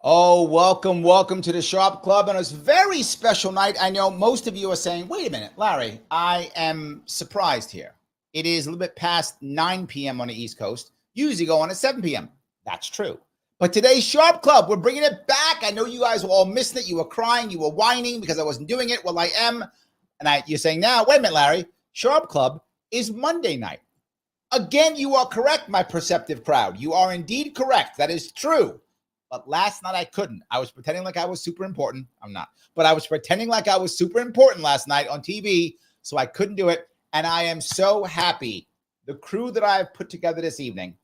Oh, welcome to the Sharpe Club on this very special night. I know most of you are saying, wait a minute, Larry, I am surprised here. It is a little bit past 9 p.m. on the East Coast. Usually go on at 7 p.m. That's true. But today's Sharpe Club, we're bringing it back. I know you guys were all missing it. You were crying. You were whining because I wasn't doing it. Well, I am. And you're saying now, wait a minute, Larry, Sharpe Club is Monday night. Again, you are correct, my perceptive crowd. You are indeed correct. That is true. But last night I couldn't. I was pretending like I was super important. I'm not. But I was pretending like I was super important last night on TV, so I couldn't do it. And I am so happy. The crew that I have put together this evening,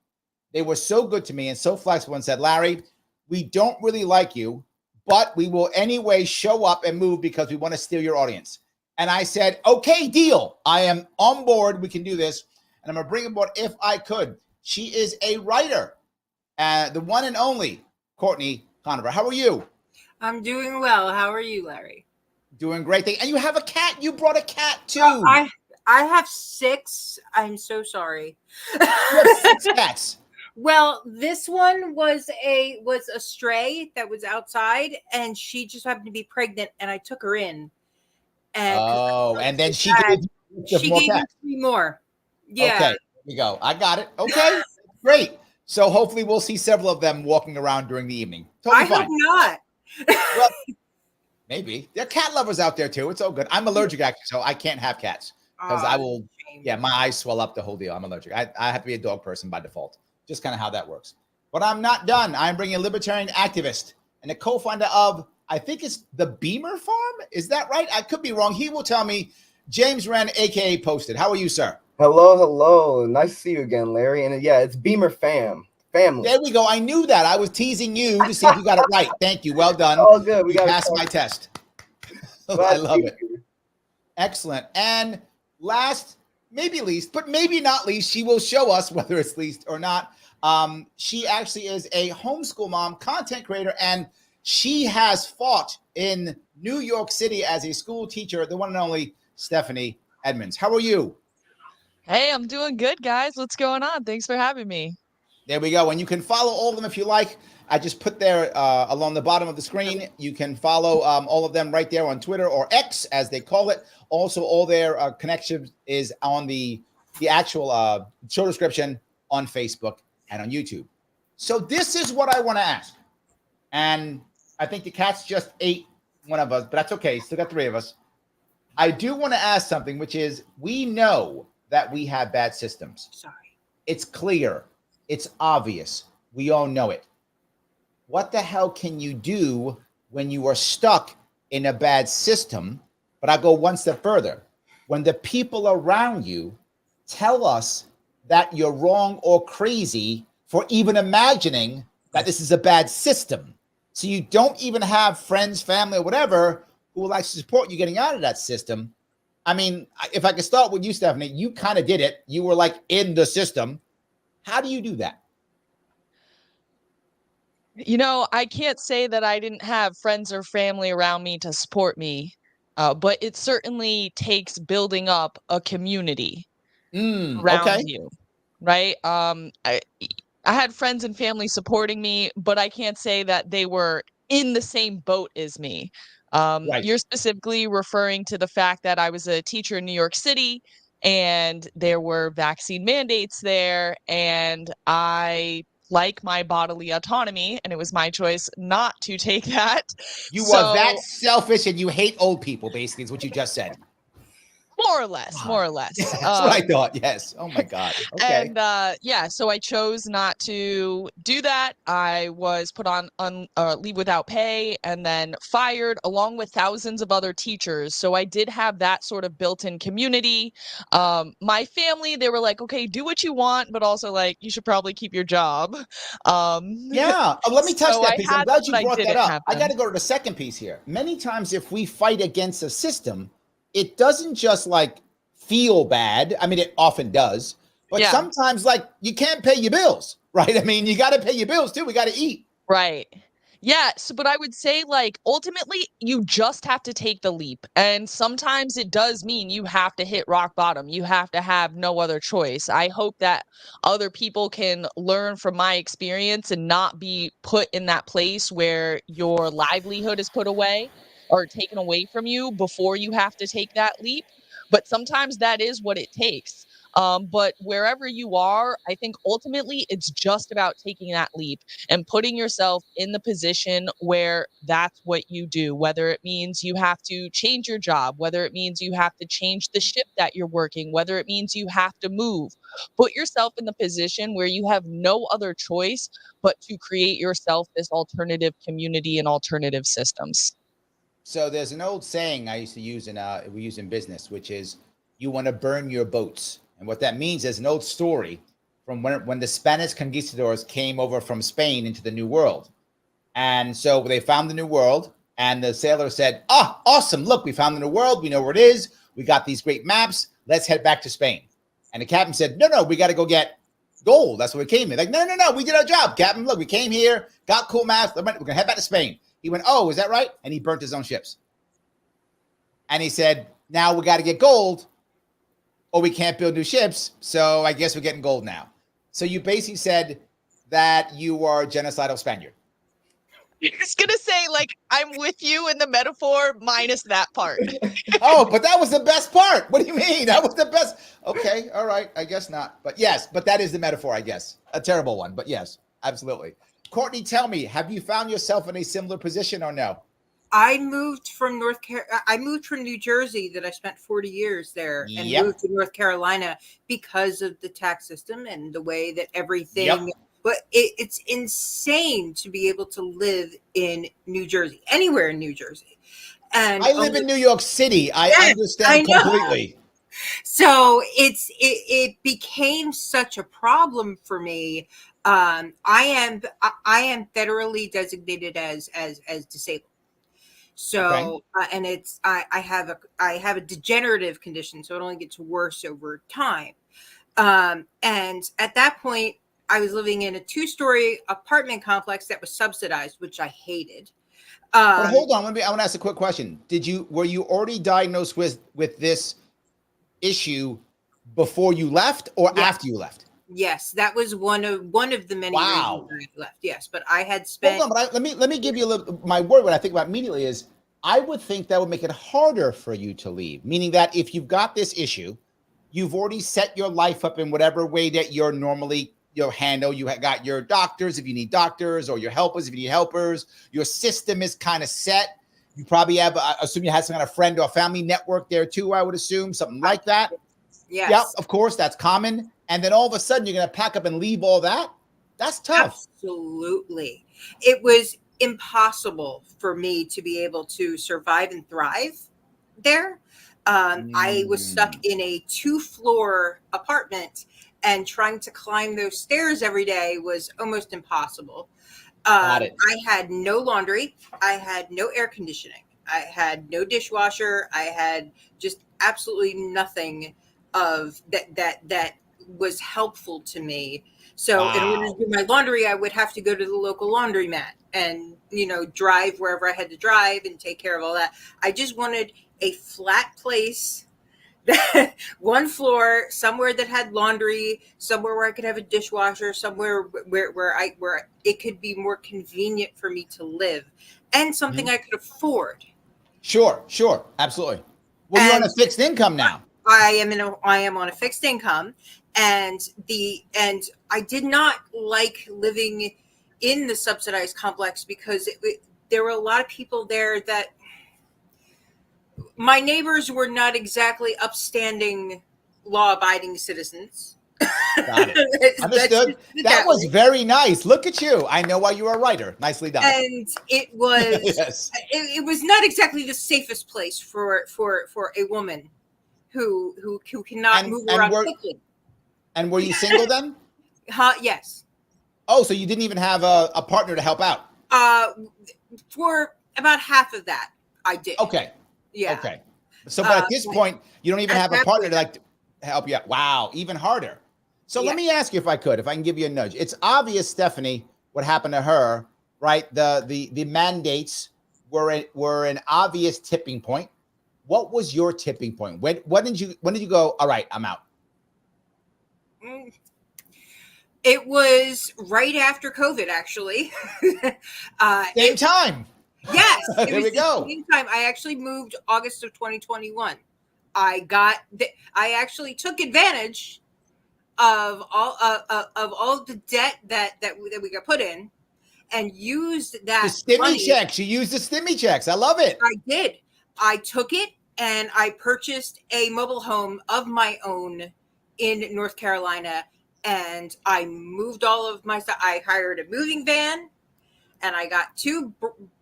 they were so good to me and so flexible and said, Larry, we don't really like you, but we will anyway show up and move because we want to steal your audience. And I said, okay, deal. I am on board. We can do this. And I'm going to bring aboard, if I could. She is a writer, the one and only Courtney Conover. How are you? I'm doing well. How are you, Larry? Doing great. And you have a cat. You brought a cat too. I have 6. I'm so sorry. You have 6 cats. Well, this one was a stray that was outside, and she just happened to be pregnant, and I took her in. And then she gave me 3 more. Yeah. Okay. Here we go. I got it. Okay. Great. So hopefully we'll see several of them walking around during the evening. Totally fine. Hope not. Well, maybe. There are cat lovers out there too. It's all good. I'm allergic actually, so I can't have cats because I will. Yeah, my eyes swell up, the whole deal. I'm allergic. I have to be a dog person by default. Just kind of how that works. But I'm not done. I'm bringing a libertarian activist and a co-founder of, I think it's the Beemer farm. Is that right? I could be wrong. He will tell me. James Wren, aka Posted. How are you, sir? Hello. Nice to see you again, Larry. And yeah, it's Beemer family. There we go. I knew that. I was teasing you to see if you got it right. Thank you. Well done. Oh, good. We got passed my test. I love it. Excellent. And last, maybe least, but maybe not least, she will show us whether it's least or not. She actually is a homeschool mom, content creator, and she has fought in New York City as a school teacher, the one and only Stephanie Edmonds. How are you? Hey, I'm doing good, guys. What's going on? Thanks for having me. There we go. And you can follow all of them if you like. I just put there along the bottom of the screen. You can follow all of them right there on Twitter, or X as they call it. Also, all their connections is on the actual show description on Facebook and on YouTube. So this is what I want to ask. And I think the cats just ate one of us, but that's okay. Still got 3 of us. I do want to ask something, which is, we know that we have bad systems. Sorry. It's clear. It's obvious. We all know it. What the hell can you do when you are stuck in a bad system? But I'll go one step further. When the people around you tell us that you're wrong or crazy for even imagining that this is a bad system. So you don't even have friends, family, or whatever who will actually support you getting out of that system. I mean, if I could start with you, Stephanie, you kind of did it. You were like in the system. How do you do that? You know, I can't say that I didn't have friends or family around me to support me, but it certainly takes building up a community around you, right? I had friends and family supporting me, but I can't say that they were in the same boat as me. Right. You're specifically referring to the fact that I was a teacher in New York City and there were vaccine mandates there, and I like my bodily autonomy, and it was my choice not to take that. You are that selfish and you hate old people, basically, is what you just said. More or less. That's what I thought. Yes. Oh my God. Okay. And so I chose not to do that. I was put on leave without pay and then fired along with thousands of other teachers. So I did have that sort of built-in community. My family, they were like, okay, do what you want, but also like, you should probably keep your job. Let me touch that piece. I'm glad you brought that up. I got to go to the second piece here. Many times if we fight against a system, it doesn't just like feel bad. I mean, it often does, but sometimes like you can't pay your bills, right? I mean, you got to pay your bills too. We got to eat. Right. Yeah, so but I would say, like, ultimately, you just have to take the leap, and sometimes it does mean you have to hit rock bottom. You have to have no other choice. I hope that other people can learn from my experience and not be put in that place where your livelihood is put away or taken away from you before you have to take that leap. But sometimes that is what it takes. But wherever you are, I think ultimately it's just about taking that leap and putting yourself in the position where that's what you do, whether it means you have to change your job, whether it means you have to change the shift that you're working, whether it means you have to move. Put yourself in the position where you have no other choice but to create yourself this alternative community and alternative systems. So there's an old saying I used to use we use in business, which is you want to burn your boats. And what that means is an old story from when the Spanish conquistadors came over from Spain into the New World. And so they found the New World, and the sailor said, "Ah, awesome. Look, we found the New World. We know where it is. We got these great maps. Let's head back to Spain." And the captain said, "No, we got to go get gold. That's what we came here." Like, no. We did our job, Captain. Look, we came here, got cool maps. We're going to head back to Spain. He went, "Oh, is that right?" And he burnt his own ships. And he said, "Now we got to get gold, or we can't build new ships. So I guess we're getting gold now." So you basically said that you are a genocidal Spaniard. I was going to say, like, I'm with you in the metaphor minus that part. Oh, but that was the best part. What do you mean? That was the best. Okay, all right. I guess not. But yes, but that is the metaphor, I guess. A terrible one, but yes, absolutely. Courtney, tell me, have you found yourself in a similar position or no? I moved from New Jersey that I spent 40 years there and moved to North Carolina because of the tax system and the way that everything, but it's insane to be able to live in New Jersey, anywhere in New Jersey. And I live in New York City. I understand completely. So it became such a problem for me. I am federally designated as disabled. So, and it's, I have a degenerative condition, so it only gets worse over time. And at that point I was living in a 2-story apartment complex that was subsidized, which I hated. But hold on, I want to ask a quick question. Were you already diagnosed with this issue before you left or after you left? Yes, that was one of the many reasons I left. Yes, but I had spent. Hold on, but let me give you a little. My word, what I think about immediately is, I would think that would make it harder for you to leave. Meaning that if you've got this issue, you've already set your life up in whatever way that you're normally handle. You got your doctors if you need doctors, or your helpers if you need helpers. Your system is kind of set. You probably have, I assume you had some kind of friend or family network there too. I would assume something like that. Yes. Yep, of course, that's common. And then all of a sudden you're going to pack up and leave all that. That's tough. Absolutely. It was impossible for me to be able to survive and thrive there. I was stuck in a 2-floor apartment, and trying to climb those stairs every day was almost impossible. I had no laundry. I had no air conditioning. I had no dishwasher. I had just absolutely nothing of that was helpful to me. So in order to do my laundry, I would have to go to the local laundromat and, drive wherever I had to drive and take care of all that. I just wanted a flat place, that 1 floor, somewhere that had laundry, somewhere where I could have a dishwasher, somewhere where it could be more convenient for me to live, and something I could afford. Sure, absolutely. Well, you're on a fixed income now. I am on a fixed income, and I did not like living in the subsidized complex because there were a lot of people there that my neighbors were not exactly upstanding, law-abiding citizens. Got it. Understood. That was very nice. Look at you. I know why you're a writer. Nicely done. And it was it was not exactly the safest place for a woman who cannot move around quickly. And were you single then? Yes. Oh, so you didn't even have a partner to help out? For about half of that, I did. Okay. Yeah. Okay. So, but at this point, you don't even have a partner to like help you out. Wow, even harder. So let me ask you if I can give you a nudge. It's obvious, Stephanie, what happened to her, right? The mandates were an obvious tipping point. What was your tipping point? When did you go, all right, I'm out? It was right after COVID, actually. Same time. Yes. There we go. Same time. I actually moved August of 2021. I actually took advantage of all the debt that we got put in, and used that The stimmy money. checks. You used the stimmy checks. I love it. I did. I took it and I purchased a mobile home of my own in North Carolina, and I moved all of my stuff. I hired a moving van, and I got two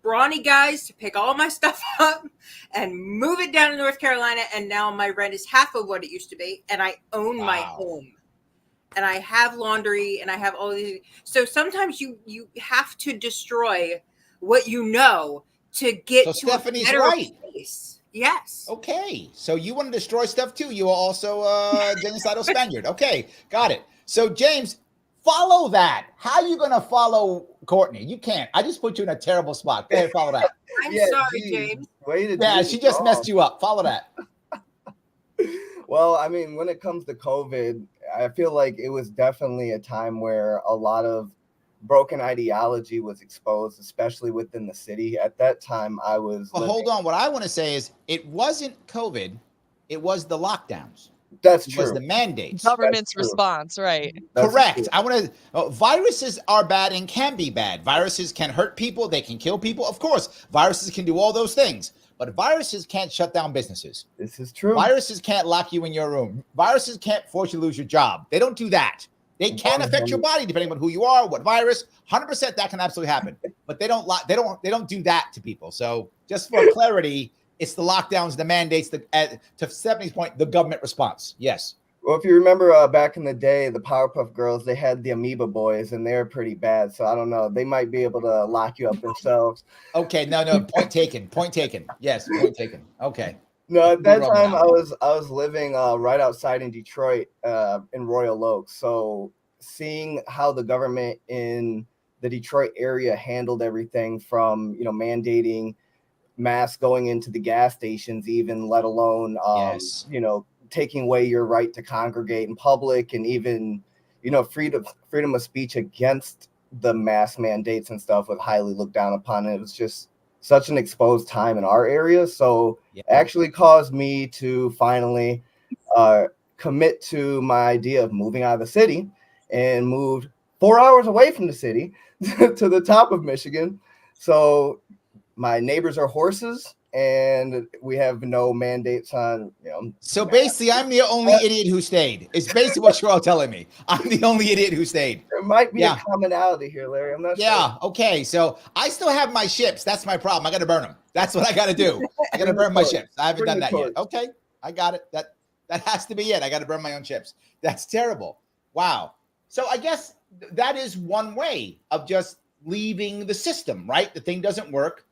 brawny guys to pick all my stuff up and move it down to North Carolina. And now my rent is half of what it used to be, and I own my home. And I have laundry, and I have all these. So sometimes you have to destroy what you know to get to Stephanie's a better right. place. Yes. Okay. So you want to destroy stuff too. You are also a genocidal Spaniard. Okay. Got it. So James, follow that. How are you going to follow Courtney? You can't. I just put you in a terrible spot. Go ahead, follow that. I'm sorry, James. She just messed you up. Follow that. Well, I mean, when it comes to COVID, I feel like it was definitely a time where a lot of broken ideology was exposed, especially within the city. At that time, I was. Well, hold on. What I want to say is it wasn't COVID. It was the lockdowns. That's it true. was the mandates. Government's response, right? That's correct. True. I want to. Viruses are bad and can be bad. Viruses can hurt people. They can kill people. Of course, viruses can do all those things. But viruses can't shut down businesses. This is true. Viruses can't lock you in your room. Viruses can't force you to lose your job. They don't do that. They can affect your body depending on who you are, what virus. 100% that can absolutely happen. But they don't do that to people. So just for clarity, it's the lockdowns, the mandates, to Stephanie's point, the government response. Yes. Well, if you remember back in the day, the Powerpuff Girls, they had the Amoeba Boys, and they're pretty bad. So I don't know. They might be able to lock you up themselves. Okay. No. Point taken. Point taken. Yes. Point taken. Okay. No, at that time I was living right outside in Detroit, in Royal Oak. So seeing how the government in the Detroit area handled everything from, mandating masks going into the gas stations, even let alone, taking away your right to congregate in public, and even, freedom of speech against the mask mandates and stuff was highly looked down upon. And it was just such an exposed time in our area. So actually caused me to finally commit to my idea of moving out of the city, and moved 4 hours away from the city to the top of Michigan. So my neighbors are horses, and we have no mandates on, So basically, I'm the only idiot who stayed. It's basically what you're all telling me. I'm the only idiot who stayed. There might be a commonality here, Larry. I'm not sure. Yeah. Okay. So I still have my ships. That's my problem. I got to burn them. That's what I got to do. I got to burn my ships. I haven't done that yet. Okay. I got it. That has to be it. I got to burn my own ships. That's terrible. Wow. So I guess that is one way of just leaving the system, right? The thing doesn't work.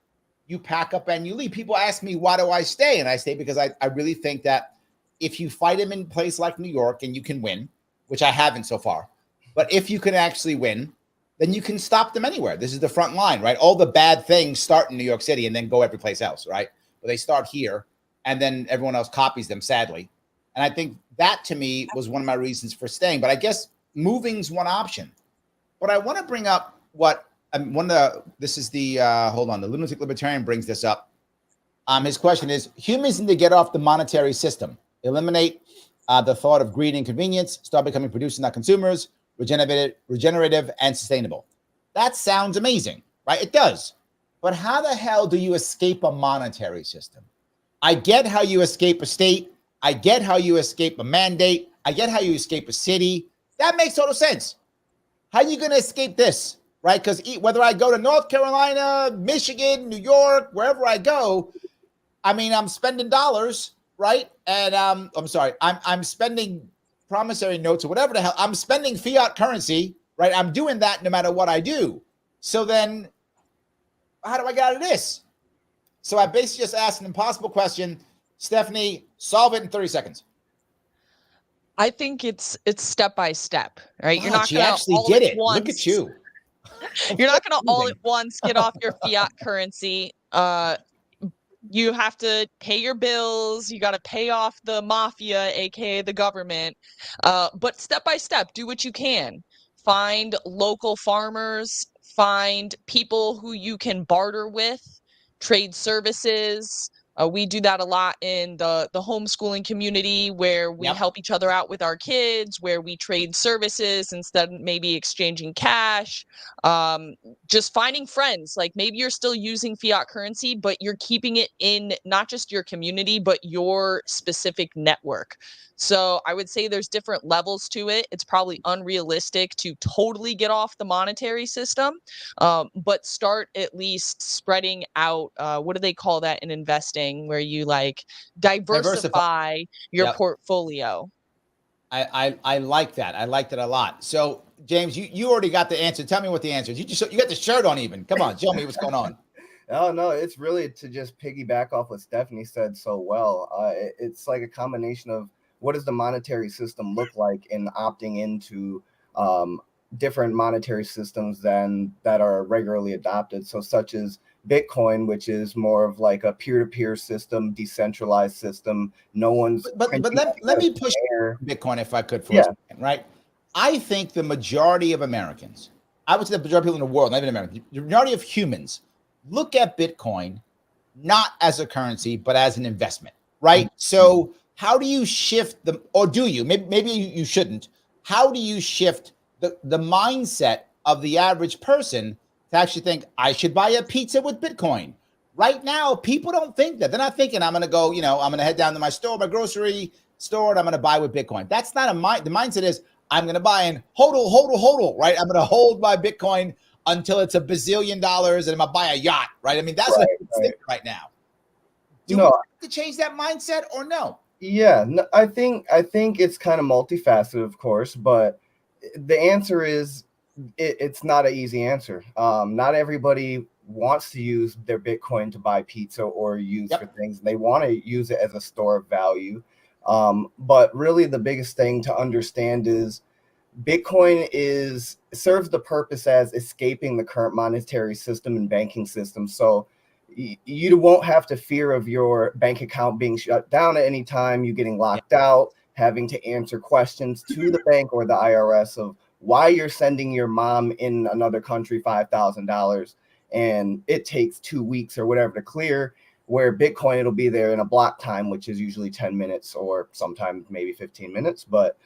You pack up and you leave. People ask me, why do I stay? And I stay because I really think that if you fight them in a place like New York and you can win, which I haven't so far, but if you can actually win, then you can stop them anywhere. This is the front line, right? All the bad things start in New York City and then go every place else, right? But they start here and then everyone else copies them, sadly. And I think that to me was one of my reasons for staying. But I guess moving's one option. But I want to bring up what this is the hold on, the lunatic libertarian brings this up. His question is, humans need to get off the monetary system, eliminate the thought of greed and convenience, start becoming producers, not consumers, regenerative and sustainable. That sounds amazing, right? It does. But how the hell do you escape a monetary system? I get how you escape a state. I get how you escape a mandate. I get how you escape a city. That makes total sense. How are you going to escape this? Right? Because whether I go to North Carolina, Michigan, New York, wherever I go, I mean, I'm spending dollars, right? And I'm sorry, I'm spending promissory notes or whatever the hell. I'm spending fiat currency, right? I'm doing that no matter what I do. So then how do I get out of this? So I basically just asked an impossible question. Stephanie, solve it in 30 seconds. I think it's step by step, right? You're Wow, not she gonna actually all did at it. once. Look at you. You're not gonna all at once get off your fiat currency. You have to pay your bills. You got to pay off the mafia, aka the government. But step by step, do what you can. Find local farmers. Find people who you can barter with. Trade services. We do that a lot in the homeschooling community, where we help each other out with our kids, where we trade services instead of maybe exchanging cash. Just finding friends. Like, maybe you're still using fiat currency, but you're keeping it in not just your community, but your specific network. So I would say there's different levels to it. It's probably unrealistic to totally get off the monetary system, but start at least spreading out. What do they call that in investing, where you like diversify your portfolio? I like that. I liked it a lot. So, James, you already got the answer. Tell me what the answer is. You got the shirt on even. Come on, show me what's going on. Oh, no, it's really to just piggyback off what Stephanie said so well. It's like a combination of what does the monetary system look like in opting into different monetary systems that are regularly adopted. So such as Bitcoin, which is more of like a peer-to-peer system, decentralized system. No one's but let me push Bitcoin if I could for a second, right? I think the majority of Americans, I would say the majority of people in the world, not even Americans, the majority of humans look at Bitcoin not as a currency, but as an investment, right? Mm-hmm. So how do you shift the, or do you, maybe you shouldn't, how do you shift the mindset of the average person to actually think, I should buy a pizza with Bitcoin? Right now, people don't think that. They're not thinking, I'm going to go, I'm going to head down to my store, my grocery store, and I'm going to buy with Bitcoin. That's not the mindset is, I'm going to buy and hodl, right? I'm going to hold my Bitcoin until it's $1 bazillion and I'm going to buy a yacht, right? I mean, that's what it's thinking right now. Do we have to change that mindset or no? Yeah, no, I think it's kind of multifaceted, of course, but the answer is it's not an easy answer. Not everybody wants to use their Bitcoin to buy pizza or use for things. They want to use it as a store of value. But really the biggest thing to understand is Bitcoin serves the purpose as escaping the current monetary system and banking system. So you won't have to fear of your bank account being shut down at any time, you getting locked out, having to answer questions to the bank or the IRS of why you're sending your mom in another country $5,000 and it takes 2 weeks or whatever to clear, where Bitcoin, it'll be there in a block time, which is usually 10 minutes or sometimes maybe 15 minutes. But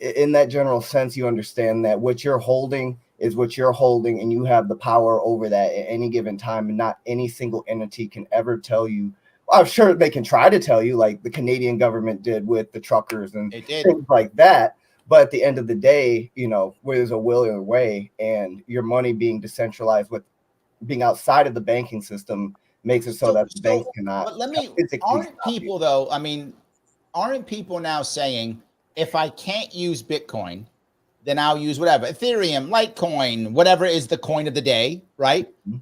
in that general sense, you understand that what you're holding is what you're holding, and you have the power over that at any given time, and not any single entity can ever tell you. Well, I'm sure they can try to tell you, like the Canadian government did with the truckers and things like that. But at the end of the day, where there's a will or a way, and your money being decentralized with being outside of the banking system makes it so that the banks cannot. But aren't people though? I mean, aren't people now saying, if I can't use Bitcoin, then I'll use whatever, Ethereum, Litecoin, whatever is the coin of the day, right? Mm-hmm.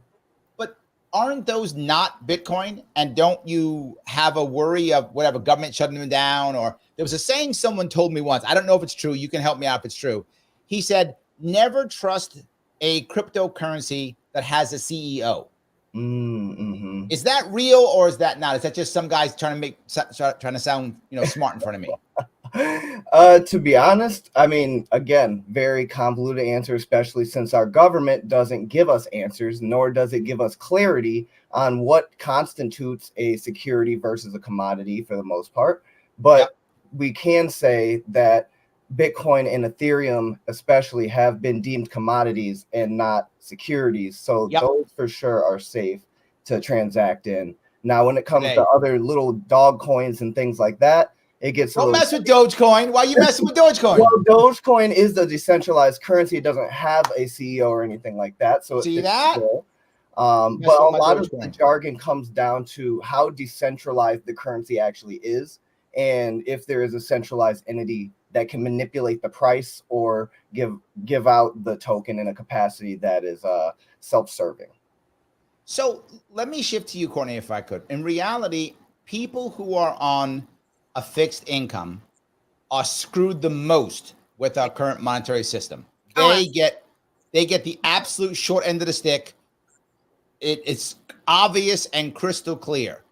But aren't those not Bitcoin? And don't you have a worry of whatever government shutting them down? Or there was a saying someone told me once, I don't know if it's true, you can help me out if it's true. He said, never trust a cryptocurrency that has a CEO. Mm-hmm. Is that real or is that not? Is that just some guys trying to sound smart in front of me? To be honest, I mean, again, very convoluted answer, especially since our government doesn't give us answers, nor does it give us clarity on what constitutes a security versus a commodity for the most part. But we can say that Bitcoin and Ethereum especially have been deemed commodities and not securities. So those for sure are safe to transact in. Now, when it comes to other little dog coins and things like that, it gets Don't mess with Dogecoin. Why are you messing with Dogecoin? Well, Dogecoin is the decentralized currency. It doesn't have a CEO or anything like that. So see that? But a lot of the jargon comes down to how decentralized the currency actually is, and if there is a centralized entity that can manipulate the price or give out the token in a capacity that is self-serving. So let me shift to you, Courtney, if I could. In reality, people who are on a fixed income are screwed the most with our current monetary system. They get the absolute short end of the stick. It's obvious and crystal clear.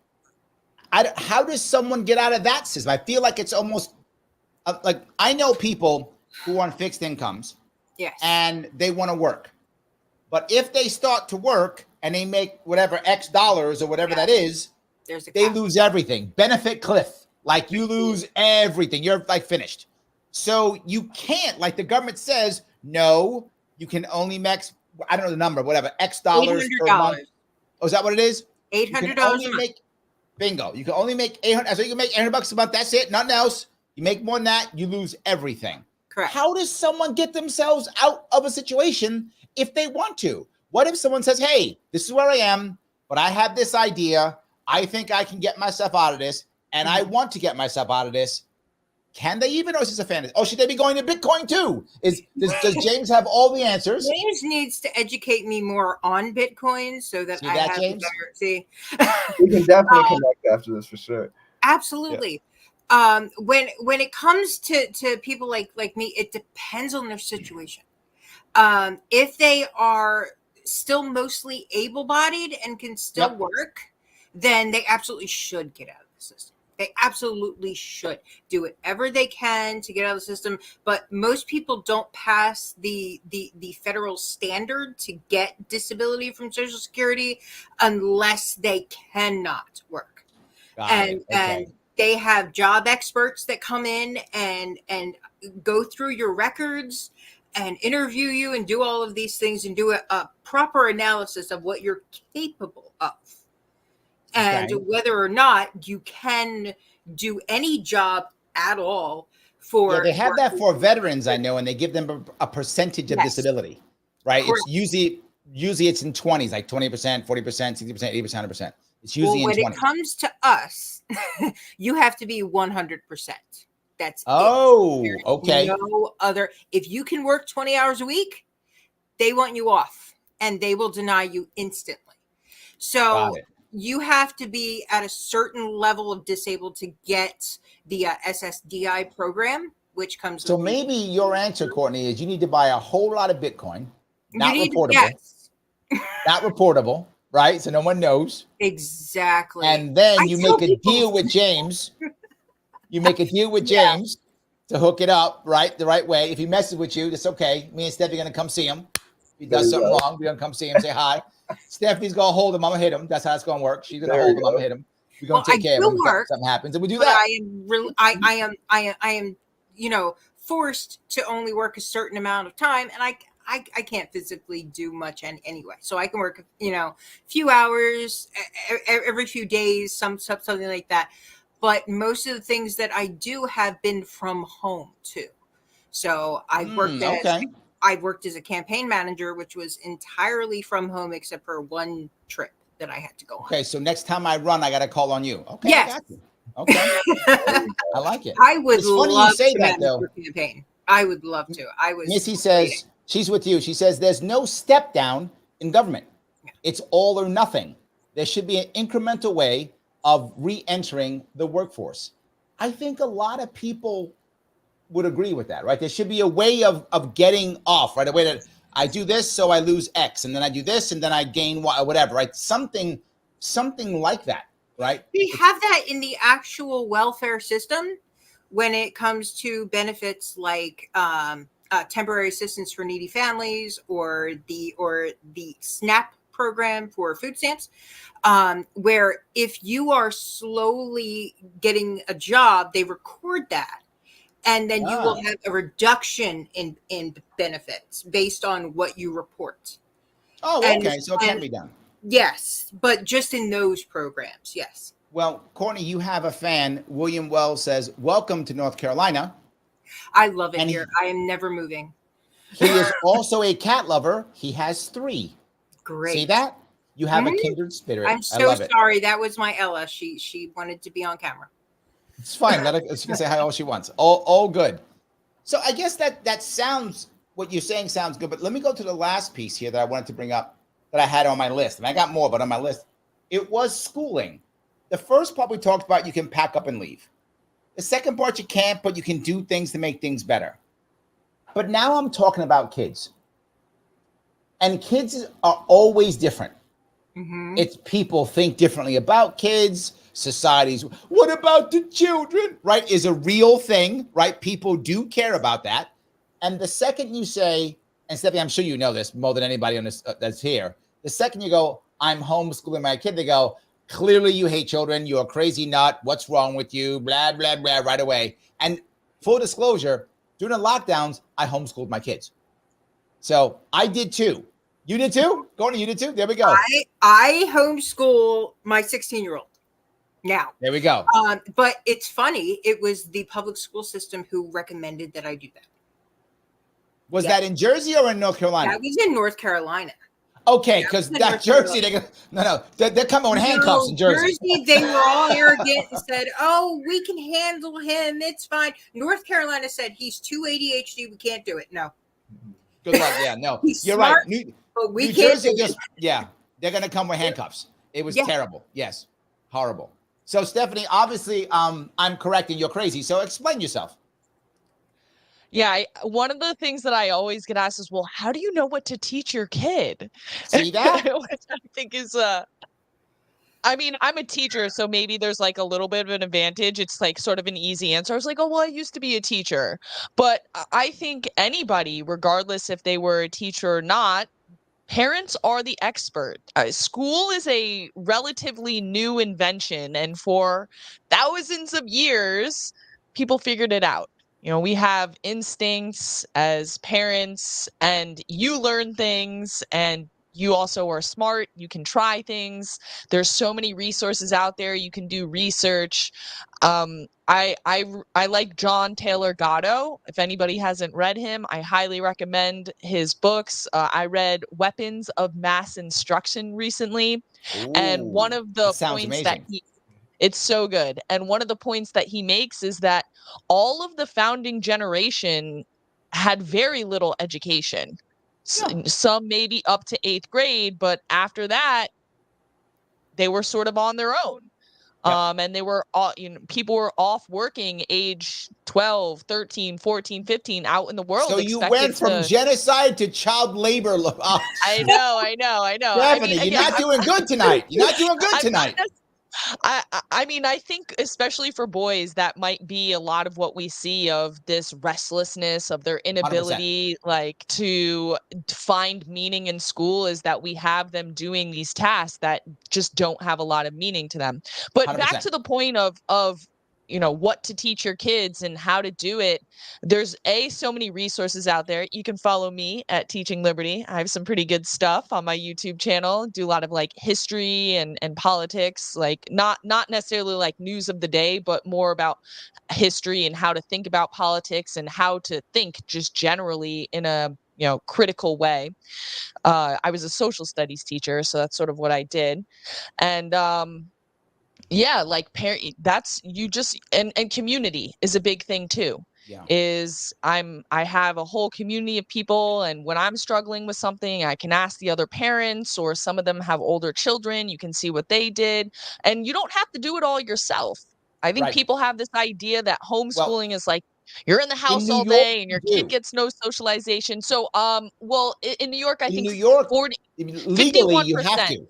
How does someone get out of that system? I feel like it's almost like I know people who are on fixed incomes, and they want to work. But if they start to work and they make whatever X dollars or whatever that is, they lose everything. Benefit cliff. Like you lose everything. You're like finished. So you can't, like the government says, no, you can only max, I don't know the number, whatever, X dollars per month. Oh, is that what it is? $800 a month. Bingo. You can only make 800. So you can make $800 a month. That's it. Nothing else. You make more than that, you lose everything. Correct. How does someone get themselves out of a situation if they want to? What if someone says, hey, this is where I am, but I have this idea. I think I can get myself out of this, and I want to get myself out of this. Can they even, or is this a fantasy? Oh, should they be going to Bitcoin too? Does James have all the answers? James needs to educate me more on Bitcoin so that I have James? better see. We can definitely connect after this for sure. Absolutely. When it comes to people like me, it depends on their situation. If they are still mostly able-bodied and can still work, then they absolutely should get out of the system. They absolutely should do whatever they can to get out of the system. But most people don't pass the federal standard to get disability from Social Security unless they cannot work. And they have job experts that come in and go through your records and interview you and do all of these things and do a proper analysis of what you're capable of. And whether or not you can do any job at all for... they have that for veterans, I know, and they give them a percentage of disability, right? Correct. It's usually it's in 20s, like 20%, 40%, 60%, 80%, 100%. It's usually in 20s. When it comes to us, you have to be 100%. That's it. Okay. No other. If you can work 20 hours a week, they want you off and they will deny you instantly. So you have to be at a certain level of disabled to get the SSDI program, which comes. So maybe your answer, Courtney, is you need to buy a whole lot of Bitcoin. Not reportable. Not reportable, right? So no one knows. Exactly. And then you make a deal with James. You make a deal with James to hook it up, right? The right way. If he messes with you, that's okay. Me and Steph are going to come see him. If he does something wrong, we're going to come see him, say hi. Stephanie's going to hold him. I'm going to hit him. That's how it's going to work. She's going to hold him. I'm going to hit him. We're going to take care of him. If something happens, and we do that. I am, forced to only work a certain amount of time, and I can't physically do much anyway. So I can work, a few hours every few days, something like that. But most of the things that I do have been from home too. So I've worked as a campaign manager, which was entirely from home, except for one trip that I had to go on. Okay, so next time I run, I got to call on you. Okay, yes. I got you. Okay, I like it. I would love to manage your campaign. I would love to. Missy says she's with you. She says there's no step down in government. Yeah. It's all or nothing. There should be an incremental way of re-entering the workforce. I think a lot of people would agree with that, right? There should be a way of getting off, right? A way that I do this, so I lose X, and then I do this, and then I gain Y, whatever, right? Something like that, right? We have that in the actual welfare system when it comes to benefits like temporary assistance for needy families or the SNAP program for food stamps, where if you are slowly getting a job, they record that. And then you will have a reduction in benefits based on what you report. Oh, okay. So it can be done. Yes, but just in those programs, yes. Well, Courtney, you have a fan. William Wells says, welcome to North Carolina. I love it here. I am never moving. He is also a cat lover. He has 3. Great. See that? You have a kindred spirit. I'm so sorry. That was my Ella. She wanted to be on camera. It's fine. She can say hi all she wants. All good. So I guess that sounds, what you're saying sounds good. But let me go to the last piece here that I wanted to bring up that I had on my list. And I got more, but on my list, it was schooling. The first part we talked about, you can pack up and leave. The second part, you can't, but you can do things to make things better. But now I'm talking about kids. And kids are always different. Mm-hmm. It's people think differently about kids, societies. What about the children? Right? Is a real thing, right? People do care about that. And the second you say, and Stephanie, I'm sure you know this more than anybody on this that's here. The second you go, I'm homeschooling my kid, they go, clearly you hate children. You're a crazy nut. What's wrong with you? Blah, blah, blah, right away. And full disclosure, during the lockdowns, I homeschooled my kids. So I did too. You did too? Courtney, you did too? There we go. I homeschool my 16-year-old now. There we go. But it's funny. It was the public school system who recommended that I do that. Was that in Jersey or in North Carolina? That was in North Carolina. Okay, because that Jersey, they're coming with handcuffs in Jersey. Jersey, they were all arrogant and said, "Oh, we can handle him. It's fine." North Carolina said he's too ADHD. We can't do it. No. Good luck. Yeah, no, He's you're smart, right. but we New can't Jersey they're going to come with handcuffs. It was terrible. Yes, horrible. So Stephanie, obviously, I'm correct and you're crazy. So explain yourself. Yeah, one of the things that I always get asked is, well, how do you know what to teach your kid? See that? Which I think is, I mean, I'm a teacher, so maybe there's like a little bit of an advantage. It's like sort of an easy answer. I was like, oh, well, I used to be a teacher. But I think anybody, regardless if they were a teacher or not, parents are the expert. School is a relatively new invention, and for thousands of years, people figured it out. You know, we have instincts as parents, and you learn things, and you also are smart. You can try things. There's so many resources out there. You can do research. I like John Taylor Gatto. If anybody hasn't read him, I highly recommend his books. I read Weapons of Mass Instruction recently. Ooh, and one of the points amazing. that it's so good. And one of the points that he makes is that all of the founding generation had very little education. Some maybe up to 8th grade, but after that, they were sort of on their own. And they were all, people were off working age 12, 13, 14, 15 out in the world. So you went from genocide to child labor. I know. Stephanie, you're not doing good tonight. You're not doing good tonight. I mean, I think especially for boys, that might be a lot of what we see of this restlessness, of their inability 100%. Like to find meaning in school, is that we have them doing these tasks that just don't have a lot of meaning to them. But 100%. Back to the point of what to teach your kids and how to do it. There's so many resources out there. You can follow me at Teaching Liberty. I have some pretty good stuff on my YouTube channel. Do a lot of like history and politics, like not necessarily like news of the day, but more about history and how to think about politics and how to think just generally in a critical way. I was a social studies teacher, so that's sort of what I did. And yeah, like and community is a big thing too. I have a whole community of people, and when I'm struggling with something, I can ask the other parents, or some of them have older children. You can see what they did, and you don't have to do it all yourself. I think people have this idea that homeschooling is like you're in the house all day and your kid gets no socialization. So, in New York, I think legally you have to.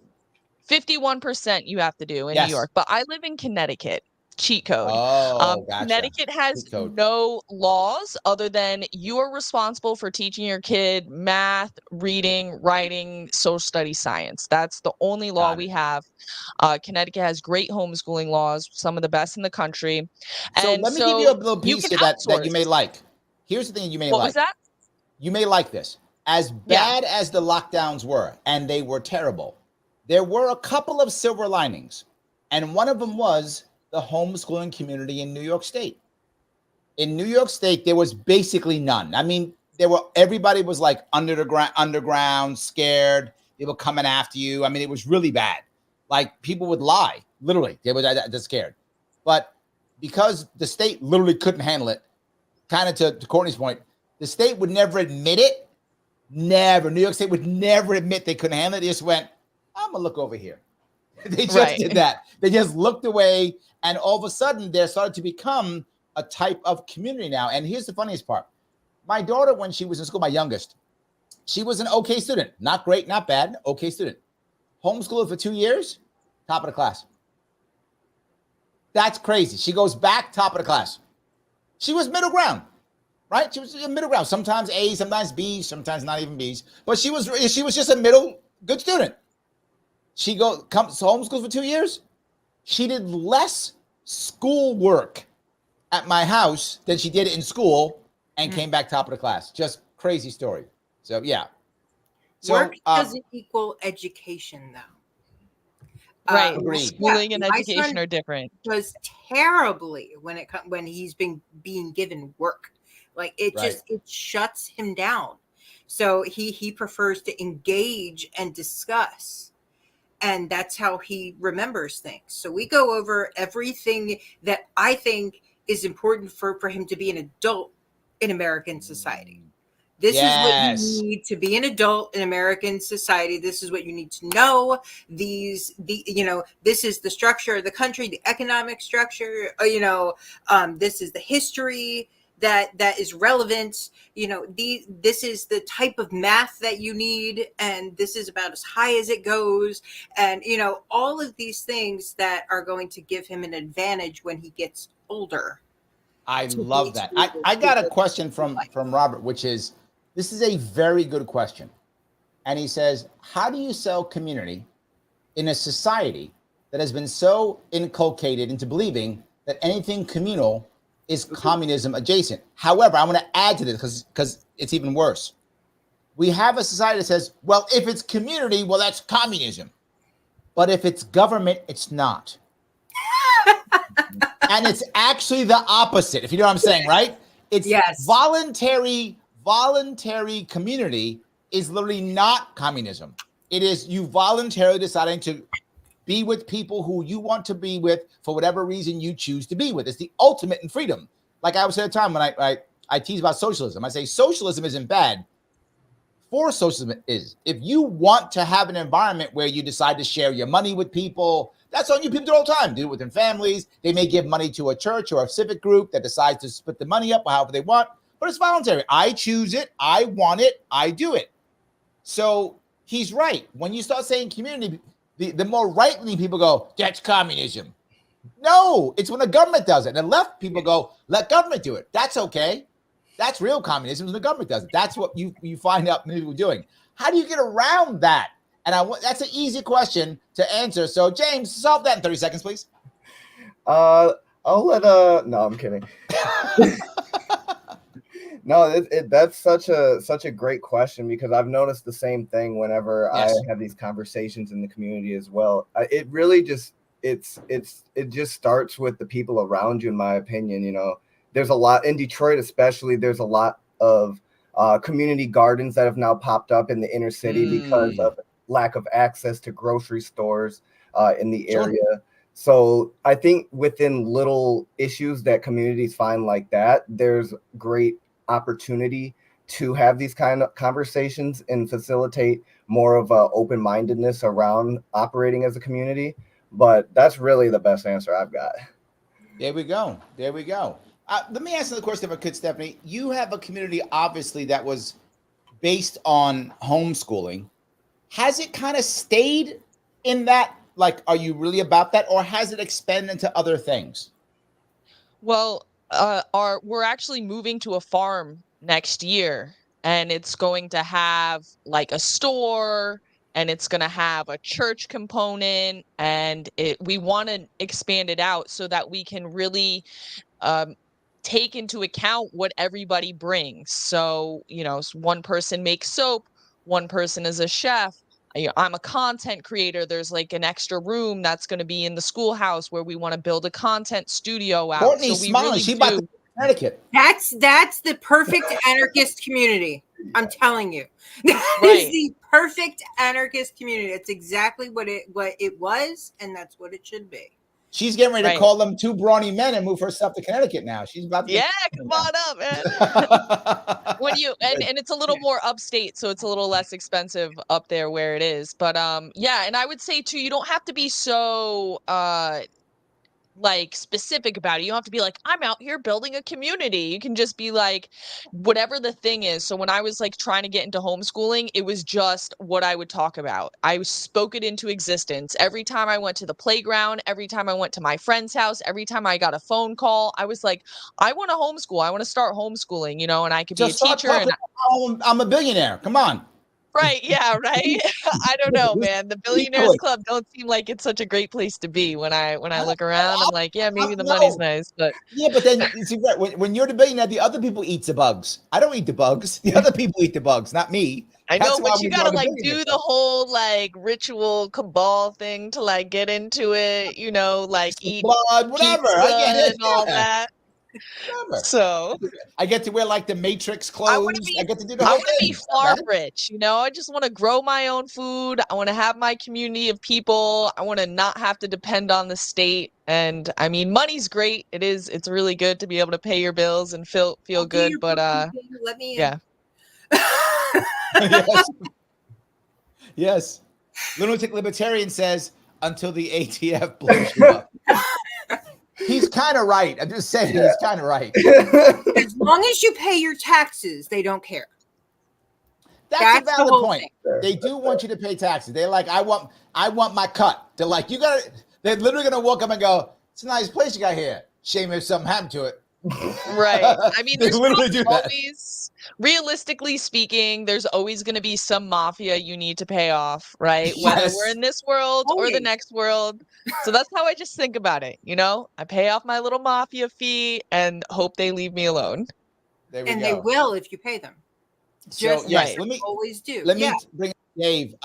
51% you have to do in New York, but I live in Connecticut. Cheat code. Gotcha. Connecticut has no laws other than you are responsible for teaching your kid math, reading, writing, social studies, science. That's the only law we have. Connecticut has great homeschooling laws, some of the best in the country. So let me give you a little piece here that you may like. Here's the thing you may like. What was that? You may like this. As bad as the lockdowns were, and they were terrible, there were a couple of silver linings. And one of them was the homeschooling community in New York State. In New York State, there was basically none. I mean, everybody was like underground, scared. They were coming after you. I mean, it was really bad. Like people would lie, literally. They were that scared. But because the state literally couldn't handle it, kind of to Courtney's point, the state would never admit it. Never. New York State would never admit they couldn't handle it. They just went, I'm gonna look over here. They just did that. They just looked away, and all of a sudden, they're starting to become a type of community now. And here's the funniest part. My daughter, when she was in school, my youngest, she was an okay student. Not great, not bad, okay student. Homeschooled for 2 years, top of the class. That's crazy. She goes back, top of the class. She was middle ground, right? She was in middle ground. Sometimes A's, sometimes B's, sometimes not even B's. But she was just a middle good student. She comes homeschooled for 2 years. She did less school work at my house than she did in school and came back top of the class. Just crazy story. So, yeah. So, work doesn't equal education, though. Right. Agreed. Schooling and education are different. Does terribly when he's being given work. Like it shuts him down. So he prefers to engage and discuss. And that's how he remembers things. So we go over everything that I think is important for him to be an adult in American society. This is what you need to be an adult in American society. This is what you need to know. This is the structure of the country, the economic structure, this is the history that is relevant. This is the type of math that you need, and this is about as high as it goes. And, all of these things that are going to give him an advantage when he gets older. I love that. I got a question from Robert, which is, this is a very good question. And he says, how do you sell community in a society that has been so inculcated into believing that anything communal is communism adjacent? However, I want to add to this because it's even worse. We have a society that says, well, if it's community, well, that's communism. But if it's government, it's not. And it's actually the opposite, if you know what I'm saying, right? It's voluntary community is literally not communism. It is you voluntarily deciding to be with people who you want to be with for whatever reason you choose to be with. It's the ultimate in freedom. Like I was at a time when I tease about socialism. I say socialism isn't bad. For socialism is. If you want to have an environment where you decide to share your money with people, that's on you. People do it all the time. Do it within families. They may give money to a church or a civic group that decides to split the money up however they want. But it's voluntary. I choose it. I want it. I do it. So he's right. When you start saying community, the more right-leaning people go, that's communism. No, it's when the government does it. And the left people go, let government do it. That's okay. That's real communism when the government does it. That's what you find out many people doing. How do you get around that? And that's an easy question to answer. So James, solve that in 30 seconds, please. No, I'm kidding. No, that's such a great question, because I've noticed the same thing whenever I have these conversations in the community as well. It really just it just starts with the people around you, in my opinion. There's a lot in Detroit, especially. There's a lot of community gardens that have now popped up in the inner city because of lack of access to grocery stores in the area. So I think within little issues that communities find like that, there's great opportunity to have these kind of conversations and facilitate more of a open-mindedness around operating as a community. But that's really the best answer I've got. There we go. Let me ask another question if I could, Stephanie. You have a community, obviously, that was based on homeschooling. Has it kind of stayed in that? Like, are you really about that? Or has it expanded into other things? Well, we're actually moving to a farm next year, and it's going to have like a store, and it's going to have a church component, and we want to expand it out so that we can really take into account what everybody brings. So, one person makes soap, one person is a chef. I'm a content creator. There's like an extra room that's going to be in the schoolhouse where we want to build a content studio out. Courtney's so smiling. She about to Connecticut. That's the perfect anarchist community. I'm telling you, that is the perfect anarchist community. It's exactly what it was, and that's what it should be. She's getting ready to Right. call them two brawny men and move her stuff to Connecticut now. She's about to come on up, man. When you and it's a little more upstate, so it's a little less expensive up there where it is. But yeah, and I would say too, you don't have to be so like specific about it. You don't have to be like, I'm out here building a community. You can just be like, whatever the thing is. So when I was like trying to get into homeschooling, it was just what I would talk about. I spoke it into existence. Every time I went to the playground, every time I went to my friend's house, every time I got a phone call, I was like, I want to homeschool. I want to start homeschooling, you know, and I could Just be a teacher. And I'm a billionaire. Come on. right. Yeah. Right. I don't know, man. The Billionaires Club don't seem like it's such a great place to be. When I look around, I'm like, yeah, maybe the money's nice, but yeah, but then you see, when you're the billionaire, the other people eat the bugs. I don't eat the bugs. The other people eat the bugs, not me. I know, but you gotta like do the whole like ritual cabal thing to like get into it, you know, like eat blood, whatever. I get it. And all that. Whatever. So I get to wear like the Matrix clothes. I get to do the I whole want to thing. be farm rich, you know. I just want to grow my own food. I want to have my community of people. I want to not have to depend on the state. And I mean, money's great. It's really good to be able to pay your bills and feel good. But let me yeah. Yes. Yes. Lunatic Libertarian says until the ATF blows you up. He's kind of right. I'm just saying, he's kind of right. As long as you pay your taxes, they don't care. That's a valid point. They do want you to pay taxes. They're like, I want my cut. They're like, they're literally gonna walk up and go, it's a nice place you got here. Shame if something happened to it. Right. I mean, there's literally always, realistically speaking, there's always going to be some mafia you need to pay off, right? Yes. Whether we're in this world or the next world. So that's how I just think about it. You know, I pay off my little mafia fee and hope they leave me alone. There we go. They will if you pay them. So yes, let me always do. Let me bring up Dave.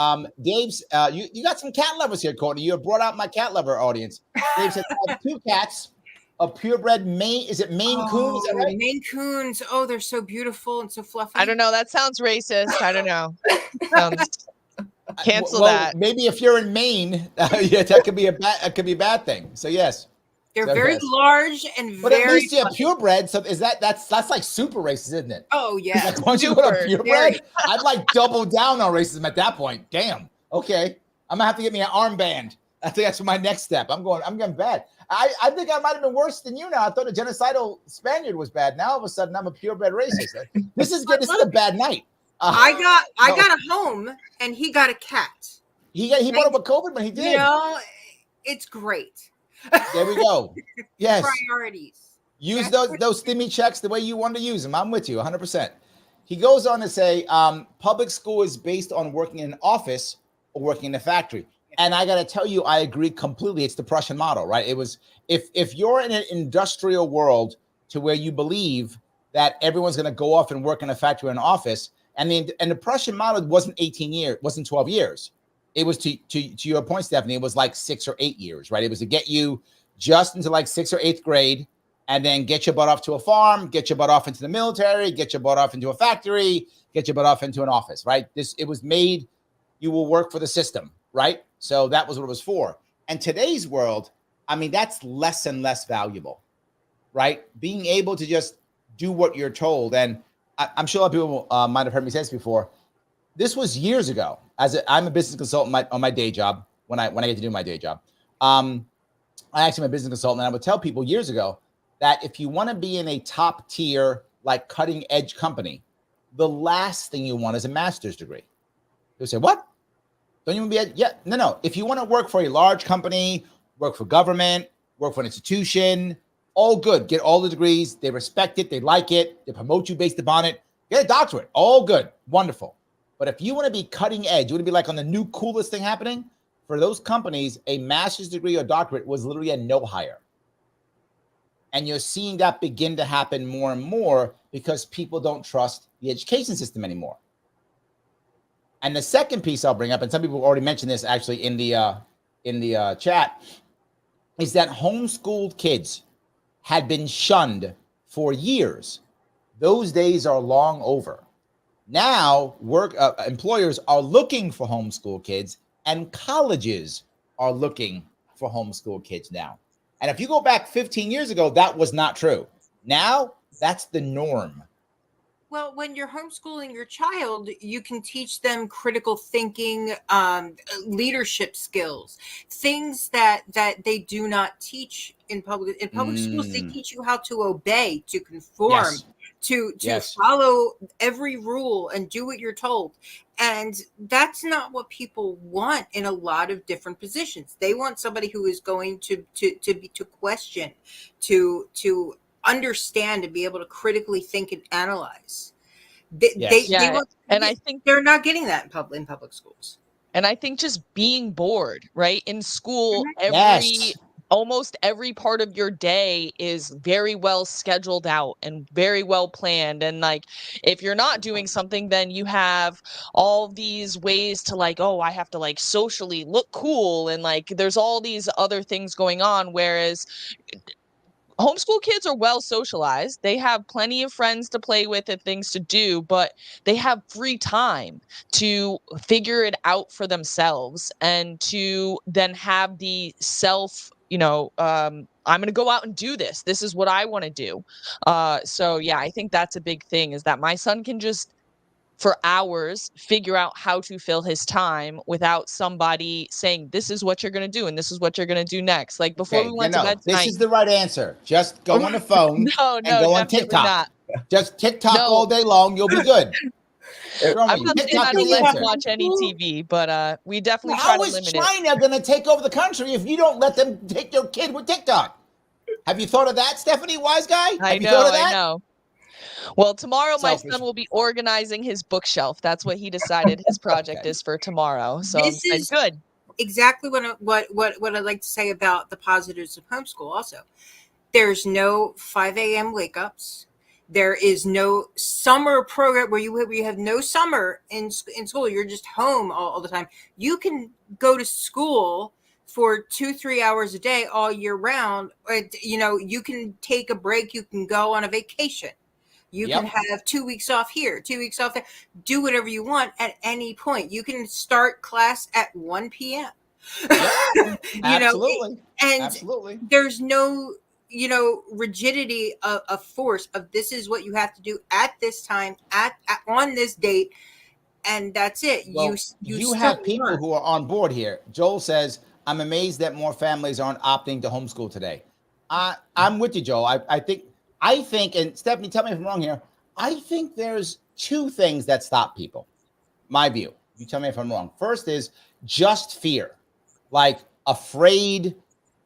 Dave's you got some cat lovers here, Courtney. You have brought out my cat lover audience. Dave said I have 2 cats. A purebred Maine, is it Maine Coon? Is that right? Maine Coons. Oh, they're so beautiful and so fluffy. I don't know. That sounds racist. I don't know. Cancel well, that. Maybe if you're in Maine, yeah, that could be a bad thing. So yes, they're very large and very. But at least you have purebred. So that's like super racist, isn't it? Oh yeah. Like, once you go to purebred, I'd like double down on racism at that point. Damn. Okay, I'm gonna have to get me an armband. I think that's my next step. I'm getting bad. I think I might have been worse than you now. I thought a genocidal Spaniard was bad. Now all of a sudden I'm a purebred racist. This is good. This is a bad night. I got a home and he got a cat. He brought up a COVID, but he did. You know, it's great. There we go. Yes. Priorities. Use those stimmy checks the way you want to use them. I'm with you 100%. He goes on to say, public school is based on working in an office or working in a factory. And I got to tell you, I agree completely. It's the Prussian model, right? It was if you're in an industrial world to where you believe that everyone's going to go off and work in a factory or an office, and the Prussian model wasn't 18 years, wasn't 12 years. It was to your point, Stephanie, it was like 6 or 8 years, right? It was to get you just into like 6th or 8th grade and then get your butt off to a farm, get your butt off into the military, get your butt off into a factory, get your butt off into an office, right? It was made, you will work for the system, right? So that was what it was for. And today's world, I mean, that's less and less valuable, right? Being able to just do what you're told. And I'm sure a lot of people might have heard me say this before. This was years ago. I'm a business consultant on my day job when I get to do my day job. I actually am a business consultant, and I would tell people years ago that if you want to be in a top tier, like cutting edge company, the last thing you want is a master's degree. They'll say, what? Don't you want to be no. If you want to work for a large company, work for government, work for an institution, all good. Get all the degrees. They respect it. They like it. They promote you based upon it. Get a doctorate. All good. Wonderful. But if you want to be cutting edge, you want to be like on the new coolest thing happening, for those companies, a master's degree or doctorate was literally a no hire. And you're seeing that begin to happen more and more because people don't trust the education system anymore. And the second piece I'll bring up, and some people already mentioned this actually in the chat, is that homeschooled kids had been shunned for years. Those days are long over. Now, employers are looking for homeschool kids, and colleges are looking for homeschool kids now. And if you go back 15 years ago, that was not true. Now, that's the norm. Well, when you're homeschooling your child, you can teach them critical thinking, leadership skills, things that they do not teach in public. In public schools, they teach you how to obey, to conform, to follow every rule and do what you're told. And that's not what people want in a lot of different positions. They want somebody who is going to question, to understand, and be able to critically think and analyze. They want, and I think they're not getting that in public schools. And I think just being bored, right? In school, almost every part of your day is very well scheduled out and very well planned. And like, if you're not doing something, then you have all these ways to like, oh, I have to like socially look cool. And like, there's all these other things going on. Whereas homeschool kids are well socialized. They have plenty of friends to play with and things to do, but they have free time to figure it out for themselves and to then have the self, I'm going to go out and do this. This is what I want to do. So yeah, I think that's a big thing, is that my son can just for hours figure out how to fill his time without somebody saying, this is what you're going to do and this is what you're going to do next. Like before we went to bed tonight, this is the right answer. Just go on the phone and go on TikTok. Not. Just TikTok all day long. You'll be good. I'm not saying I don't let him watch any TV, but we definitely try to limit it. How is China going to take over the country if you don't let them take your kid with TikTok? Have you thought of that, Stephanie, wise guy? I know. Well, tomorrow my son will be organizing his bookshelf. That's what he decided his project is for tomorrow. So this is good. Exactly what I'd like to say about the positives of homeschool. Also, there's no 5 a.m. wake ups. There is no summer program where you have no summer in school. You're just home all the time. You can go to school for 2-3 hours a day all year round. You can take a break. You can go on a vacation. You can have 2 weeks off here, 2 weeks off there. Do whatever you want at any point. You can start class at 1 p.m. Absolutely. Absolutely. There's no, rigidity of force of this is what you have to do at this time, on this date, and that's it. Well, you have people who are on board here. Joel says, I'm amazed that more families aren't opting to homeschool today. I'm with you, Joel. I think, and Stephanie, tell me if I'm wrong here, I think there's two things that stop people. My view. You tell me if I'm wrong. First is just fear, like afraid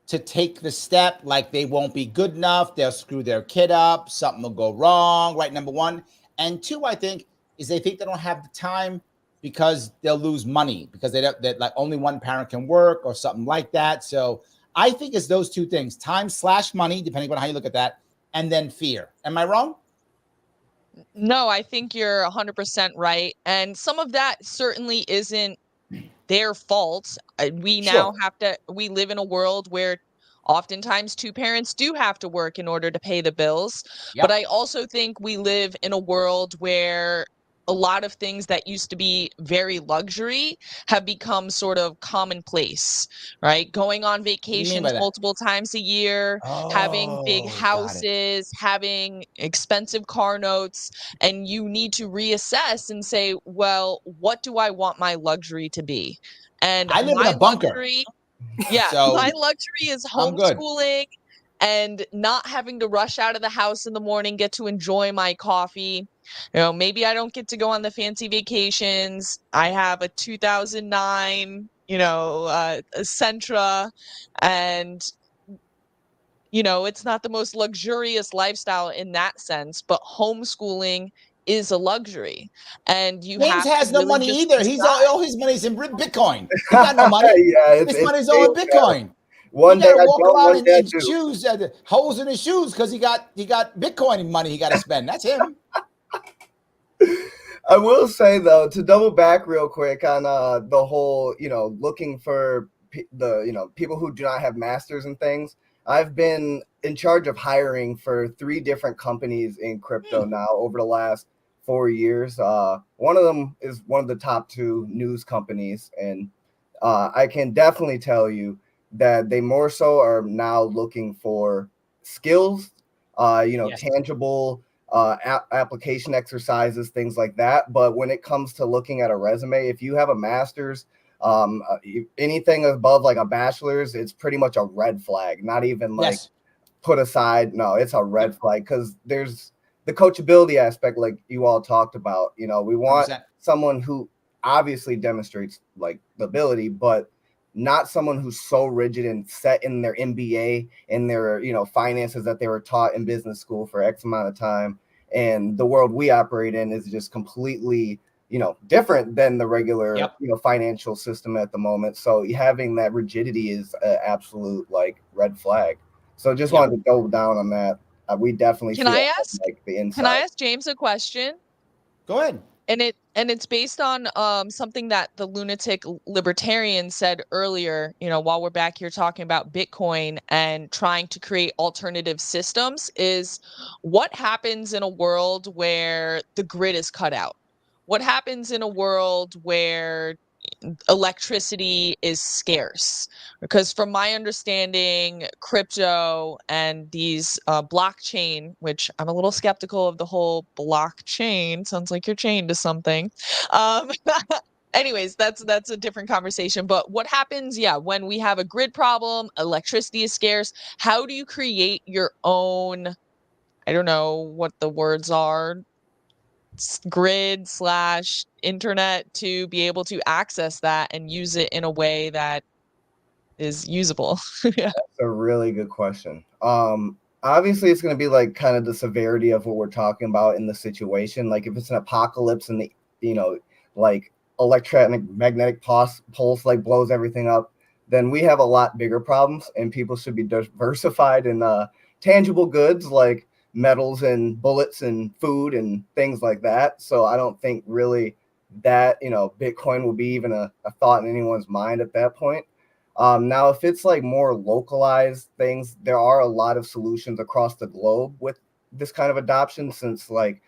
to take the step, like they won't be good enough, they'll screw their kid up, something will go wrong, right? Number one. And two, I think, is they think they don't have the time because they'll lose money because that like only one parent can work or something like that. So I think it's those two things, time/money, depending on how you look at that, and then fear. Am I wrong? No, I think you're 100% right. And some of that certainly isn't their fault. We live in a world where oftentimes two parents do have to work in order to pay the bills. But I also think we live in a world where a lot of things that used to be very luxury have become sort of commonplace, right? Going on vacations multiple times a year, having big houses, having expensive car notes, and you need to reassess and say, well, what do I want my luxury to be? And I live in a bunker. My luxury is homeschooling and not having to rush out of the house in the morning, get to enjoy my coffee. Maybe I don't get to go on the fancy vacations. I have a 2009, Sentra, and, it's not the most luxurious lifestyle in that sense, but homeschooling is a luxury. And James has no money either. All his money's in Bitcoin. He got no money. His money's all in Bitcoin. One day I walk around in shoes, holes in his shoes because he got Bitcoin money he got to spend. That's him. I will say though, to double back real quick on the whole, looking for people who do not have masters and things. I've been in charge of hiring for 3 different companies in crypto now over the last 4 years. One of them is one of the top 2 news companies, and I can definitely tell you that they more so are now looking for skills, tangible application exercises, things like that. But when it comes to looking at a resume, if you have a master's, anything above like a bachelor's, it's pretty much a red flag. Not even like put aside. No, it's a red flag, because there's the coachability aspect, like you all talked about. We want 100%. Someone who obviously demonstrates like the ability, but not someone who's so rigid and set in their MBA and their, finances that they were taught in business school for X amount of time. And the world we operate in is just completely, different than the regular, financial system at the moment. So having that rigidity is an absolute like red flag. So just wanted to go down on that. We definitely Can I ask James a question? Go ahead. And it's based on something that the lunatic libertarian said earlier, while we're back here talking about Bitcoin and trying to create alternative systems, is what happens in a world where the grid is cut out? What happens in a world where electricity is scarce? Because from my understanding, crypto and these blockchain, which I'm a little skeptical of the whole blockchain, sounds like you're chained to something. Anyways, that's a different conversation. But what happens, when we have a grid problem, electricity is scarce, how do you create your own, I don't know what the words are, grid / internet to be able to access that and use it in a way that is usable? That's a really good question. Obviously it's going to be like kind of the severity of what we're talking about in the situation. Like if it's an apocalypse and the like electromagnetic pulse like blows everything up, then we have a lot bigger problems, and people should be diversified in tangible goods like metals and bullets and food and things like that. So I don't think really that, Bitcoin will be even a thought in anyone's mind at that point. Now, if it's like more localized things, there are a lot of solutions across the globe with this kind of adoption, since like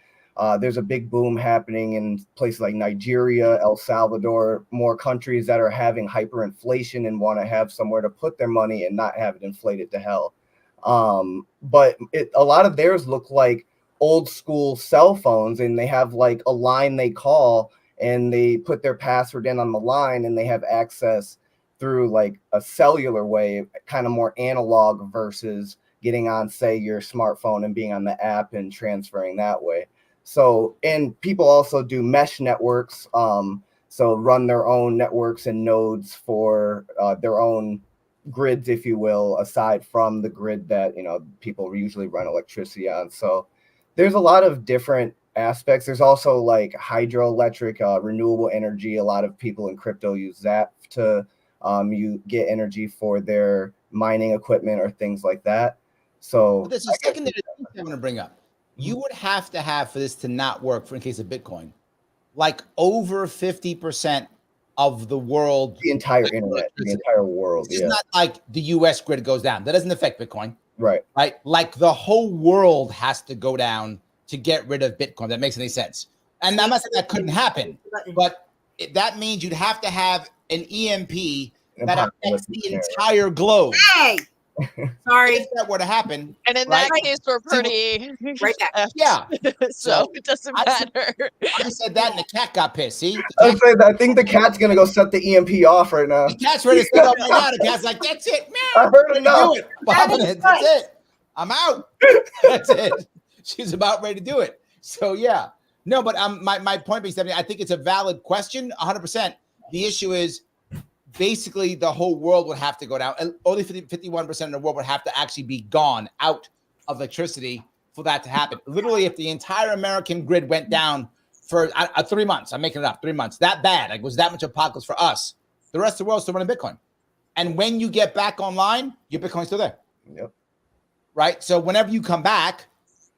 there's a big boom happening in places like Nigeria, El Salvador, more countries that are having hyperinflation and want to have somewhere to put their money and not have it inflated to hell. But a lot of theirs look like old school cell phones, and they have like a line they call, and they put their password in on the line, and they have access through like a cellular way, kind of more analog versus getting on, say, your smartphone and being on the app and transferring that way. So, and people also do mesh networks, so run their own networks and nodes for their own grids, if you will, aside from the grid that people usually run electricity on. So there's a lot of different aspects. There's also like hydroelectric, renewable energy. A lot of people in crypto use that to you get energy for their mining equipment or things like that. So there's a secondary thing I'm going to bring up. You would have to have, for this to not work, for in case of Bitcoin, like over 50% of the world, the entire internet, the entire world. It's not like the US grid goes down. That doesn't affect Bitcoin. Right. Like the whole world has to go down to get rid of Bitcoin. That makes any sense. And I'm not saying that couldn't happen, but that means you'd have to have an EMP that affects the entire globe. Hey, sorry. If that were to happen. And in that case, we're pretty right back. Yeah. So it doesn't matter. I said that and the cat got pissed. See? I think the cat's going to go set the EMP off right now. The cat's ready to set up right now. The cat's like, that's it. I heard enough. Do it. 5 minutes. That's it. I'm out. That's it. She's about ready to do it. So, yeah. No, but my point being, Stephanie, I think it's a valid question, 100%. The issue is basically the whole world would have to go down. And only 51% of the world would have to actually be gone out of electricity for that to happen. Literally, if the entire American grid went down for 3 months, I'm making it up, 3 months, that bad, like was that much apocalypse for us, the rest of the world's still running Bitcoin. And when you get back online, your Bitcoin's still there. Yep. Right? So whenever you come back,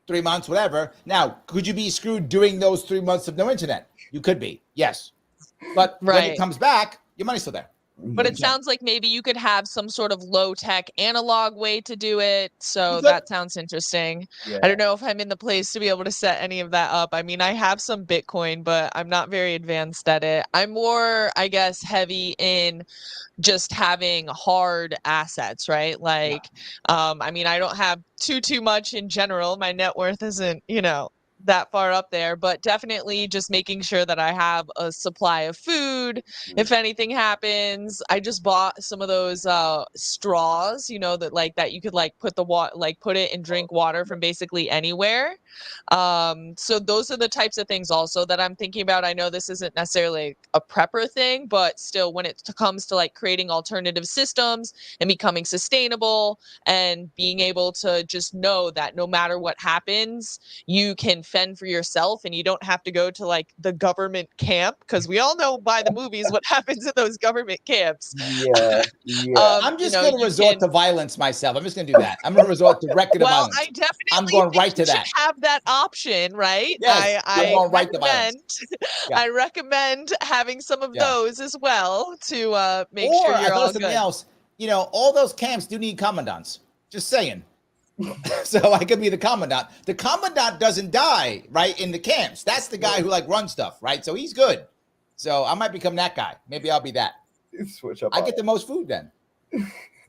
3 months, whatever. Now, could you be screwed during those 3 months of no internet? You could be, yes. But when it comes back, your money's still there. But it sounds like maybe you could have some sort of low-tech analog way to do it. So Good. that sounds interesting. Yeah. I don't know if I'm in the place to be able to set any of that up. I mean, I have some Bitcoin, but I'm not very advanced at it. I'm more, I guess, heavy in just having hard assets, right? Like, I mean, I don't have too much in general. My net worth isn't, that far up there, but definitely just making sure that I have a supply of food if anything happens. I just bought some of those straws, that you could put put it and drink water from basically anywhere. So those are the types of things also that I'm thinking about. I know this isn't necessarily a prepper thing, but still, when it comes to creating alternative systems and becoming sustainable and being able to just know that no matter what happens, you can fend for yourself and you don't have to go to the government camp, because we all know by the movies what happens in those government camps. Yeah. I'm just going to resort to violence myself. I'm just going to do that. I'm going to resort to record of violence. I definitely I'm going right to that. Have that option, right? Yes, I recommend having some of those as well to make sure you're all good. Else, all those camps do need commandants. Just saying. So I could be the commandant. The commandant doesn't die, right, in the camps. That's the guy who runs stuff, right? So he's good. So I might become that guy. Maybe I'll be that. Switch up. I get the most food then.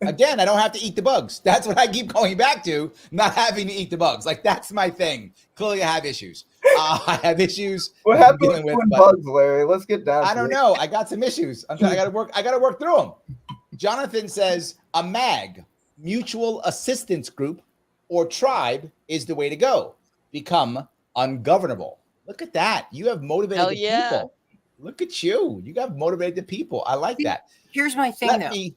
Again, I don't have to eat the bugs. That's what I keep going back to, not having to eat the bugs. That's my thing. Clearly, I have issues. I have issues. What happened with bugs, Larry? Let's get down. I don't know. I got some issues. I got to work through them. Jonathan says a MAG, mutual assistance group, or tribe is the way to go. Become ungovernable. Look at that. You have motivated people. Look at you. You got motivated people. I like that. Here's my thing,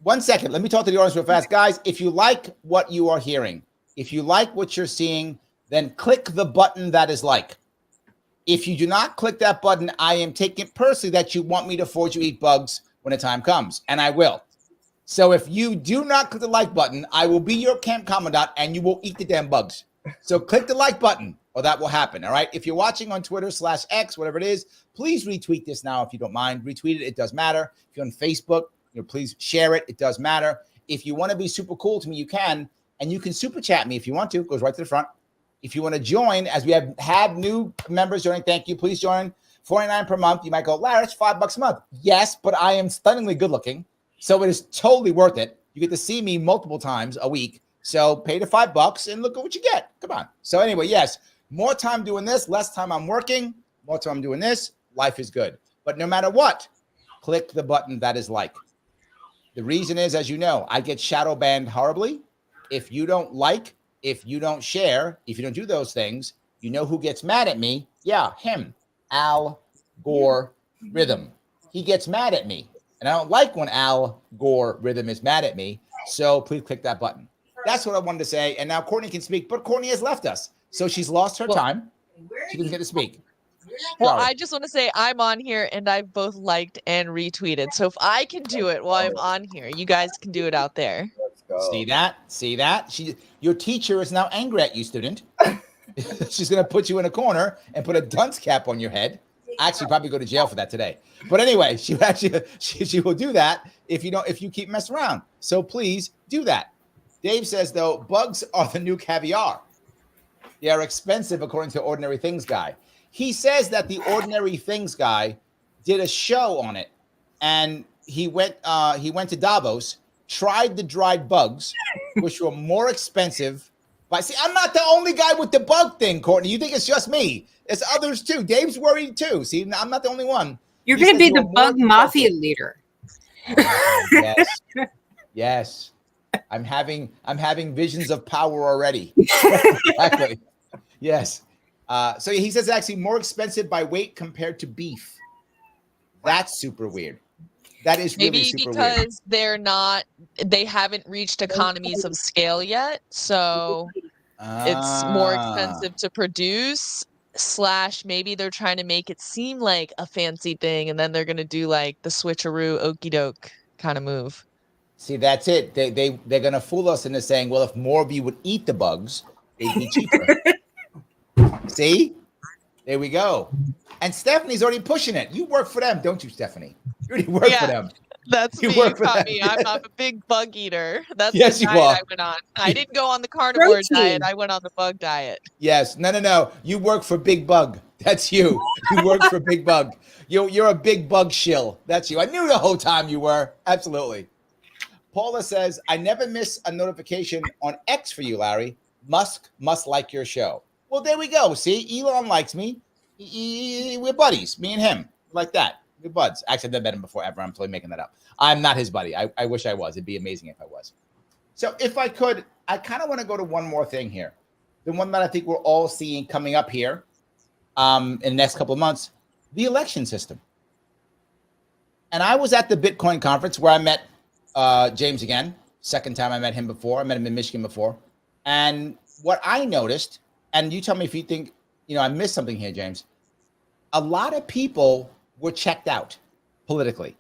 One second. Let me talk to the audience real fast. Guys, if you like what you are hearing, if you like what you're seeing, then click the button that is like. If you do not click that button, I am taking it personally that you want me to force you eat bugs when the time comes, and I will. So if you do not click the like button, I will be your camp commandant and you will eat the damn bugs. So click the like button or that will happen. All right. If you're watching on Twitter /X, whatever it is, please retweet this now if you don't mind. Retweet it. It does matter. If you're on Facebook, please share it. It does matter. If you want to be super cool to me, you can. And you can super chat me if you want to. It goes right to the front. If you want to join, as we have new members joining, thank you. Please join. $49 per month. You might go, Larry, it's $5 a month. Yes, but I am stunningly good looking. So it is totally worth it. You get to see me multiple times a week. So pay the $5 and look at what you get. Come on. So anyway, yes, more time doing this, less time I'm working, more time I'm doing this. Life is good. But no matter what, click the button that is like. The reason is, as you know, I get shadow banned horribly. If you don't like, if you don't share, if you don't do those things, you know who gets mad at me? Yeah, him, Al Gore Rhythm. He gets mad at me. And I don't like when Al Gore Rhythm is mad at me. So please click that button. That's what I wanted to say. And now Courtney can speak, but Courtney has left us. So she's lost her time. She doesn't get to speak. Well, I just want to say I'm on here and I've both liked and retweeted. So if I can do it while I'm on here, you guys can do it out there. Let's go. See that? See that? Your teacher is now angry at you, student. She's going to put you in a corner and put a dunce cap on your head. Actually, probably go to jail for that today. But anyway, she will do that if you keep messing around. So please do that. Dave says, though, bugs are the new caviar. They are expensive, according to Ordinary Things Guy. He says that the Ordinary Things Guy did a show on it, and he went to Davos, tried the dried bugs, which were more expensive. But see, I'm not the only guy with the bug thing, Courtney. You think it's just me? There's others too. Dave's worried too. See, I'm not the only one. You're going to be the bug mafia leader. Yes. Yes. I'm having visions of power already. Exactly. Yes. So he says it's actually more expensive by weight compared to beef. That's super weird. That is really super weird. Maybe because they haven't reached economies of scale yet. So it's more expensive to produce. / maybe they're trying to make it seem like a fancy thing, and then they're going to do like the switcheroo okey doke kind of move. See, that's it. They're going to fool us into saying, well, if more of you would eat the bugs, they'd be cheaper. See? There we go. And Stephanie's already pushing it. You work for them, don't you, Stephanie? You already work for them. That's You me. work You for caught them. me. I'm a big bug eater. That's Yes, the you diet are. I went on. I didn't go on the carnivore diet. I went on the bug diet. Yes. No. You work for Big Bug. That's you. You work for Big Bug. You're a big bug shill. That's you. I knew the whole time you were. Absolutely. Paula says, I never miss a notification on X for you, Larry. Musk must like your show. Well, there we go. See, Elon likes me. We're buddies, me and him. Like that. We're buds. Actually, I've never met him before ever. I'm totally making that up. I'm not his buddy. I wish I was. It'd be amazing if I was. So if I could, I kind of want to go to one more thing here. The one that I think we're all seeing coming up here in the next couple of months, the election system. And I was at the Bitcoin conference where I met James again. Second time I met him before. I met him in Michigan before. And what I noticed, and you tell me if you think, I missed something here, James. A lot of people were checked out politically.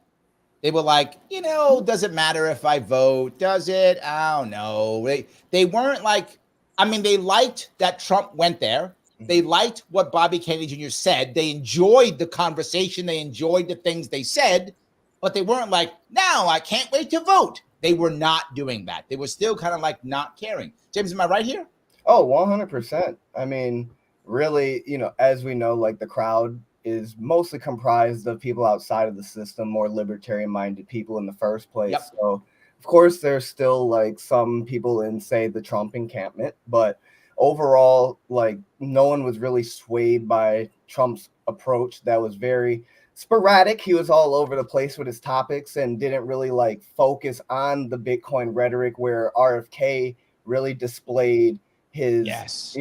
They were like, does it matter if I vote? Does it? I don't know. They weren't like, they liked that Trump went there. They liked what Bobby Kennedy Jr. said. They enjoyed the conversation. They enjoyed the things they said, but they weren't like, now I can't wait to vote. They were not doing that. They were still kind of like not caring. James, am I right here? Oh, 100%. Really, as we know, like the crowd is mostly comprised of people outside of the system, more libertarian-minded people in the first place. Yep. So, of course, there's still like some people in, say, the Trump encampment, but overall, like no one was really swayed by Trump's approach. That was very sporadic. He was all over the place with his topics and didn't really like focus on the Bitcoin rhetoric, where RFK really displayed his,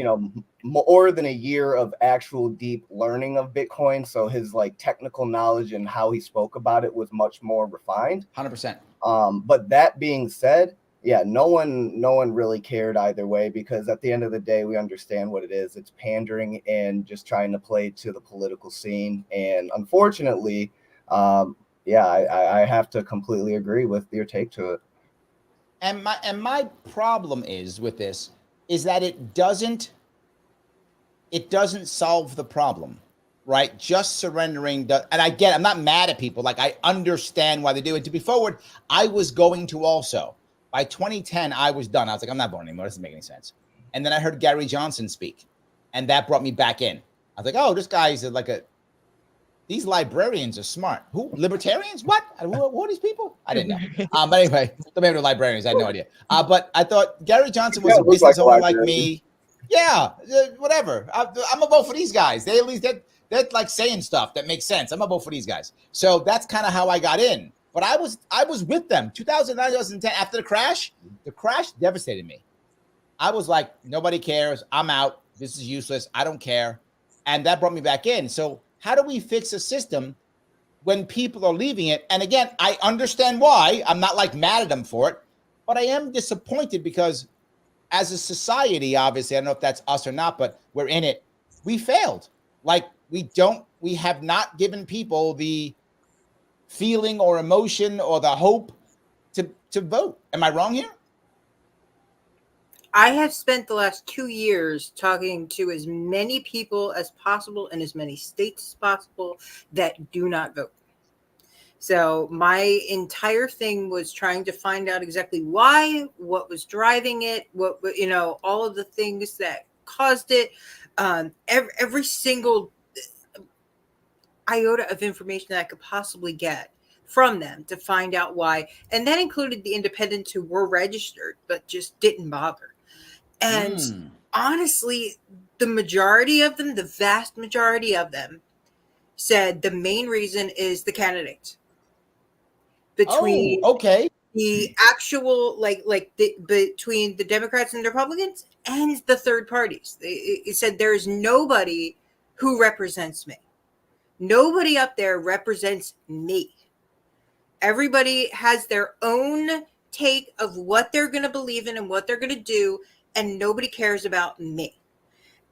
more than a year of actual deep learning of Bitcoin. So his like technical knowledge and how he spoke about it was much more refined. 100%. But that being said, yeah, no one really cared either way, because at the end of the day, we understand what it is. It's pandering and just trying to play to the political scene. And unfortunately, I have to completely agree with your take to it. And my problem is with this is that it doesn't solve the problem, right? Just surrendering. And I'm not mad at people. Like, I understand why they do it. To be forward, I was going to also. By 2010, I was done. I was like, I'm not voting anymore. It doesn't make any sense. And then I heard Gary Johnson speak, and that brought me back in. I was like, oh, this guy's these librarians are smart. Who? Libertarians? What? Who are these people? I didn't know. But anyway, maybe they're librarians. I had no idea. But I thought Gary Johnson was a business owner like me. Yeah, whatever. I'm gonna vote for these guys. They at least they're like saying stuff that makes sense. I'm gonna vote for these guys. So that's kind of how I got in. But I was with them 2009, 2010 after the crash. The crash devastated me. I was like, nobody cares. I'm out. This is useless. I don't care. And that brought me back in. So how do we fix a system when people are leaving it? And again, I understand why. I'm not like mad at them for it, but I am disappointed because as a society, obviously, I don't know if that's us or not, but we're in it. We failed. Like we have not given people the feeling or emotion or the hope to vote. Am I wrong here? I have spent the last 2 years talking to as many people as possible in as many states as possible that do not vote. So my entire thing was trying to find out exactly why, what was driving it, what, all of the things that caused it, every single iota of information that I could possibly get from them to find out why. And that included the independents who were registered, but just didn't bother. And honestly, the majority of them, the vast majority of them, said the main reason is the candidates. Between the actual, between the Democrats and the Republicans and the third parties. It said there is nobody who represents me. Nobody up there represents me. Everybody has their own take of what they're going to believe in and what they're going to do, and nobody cares about me.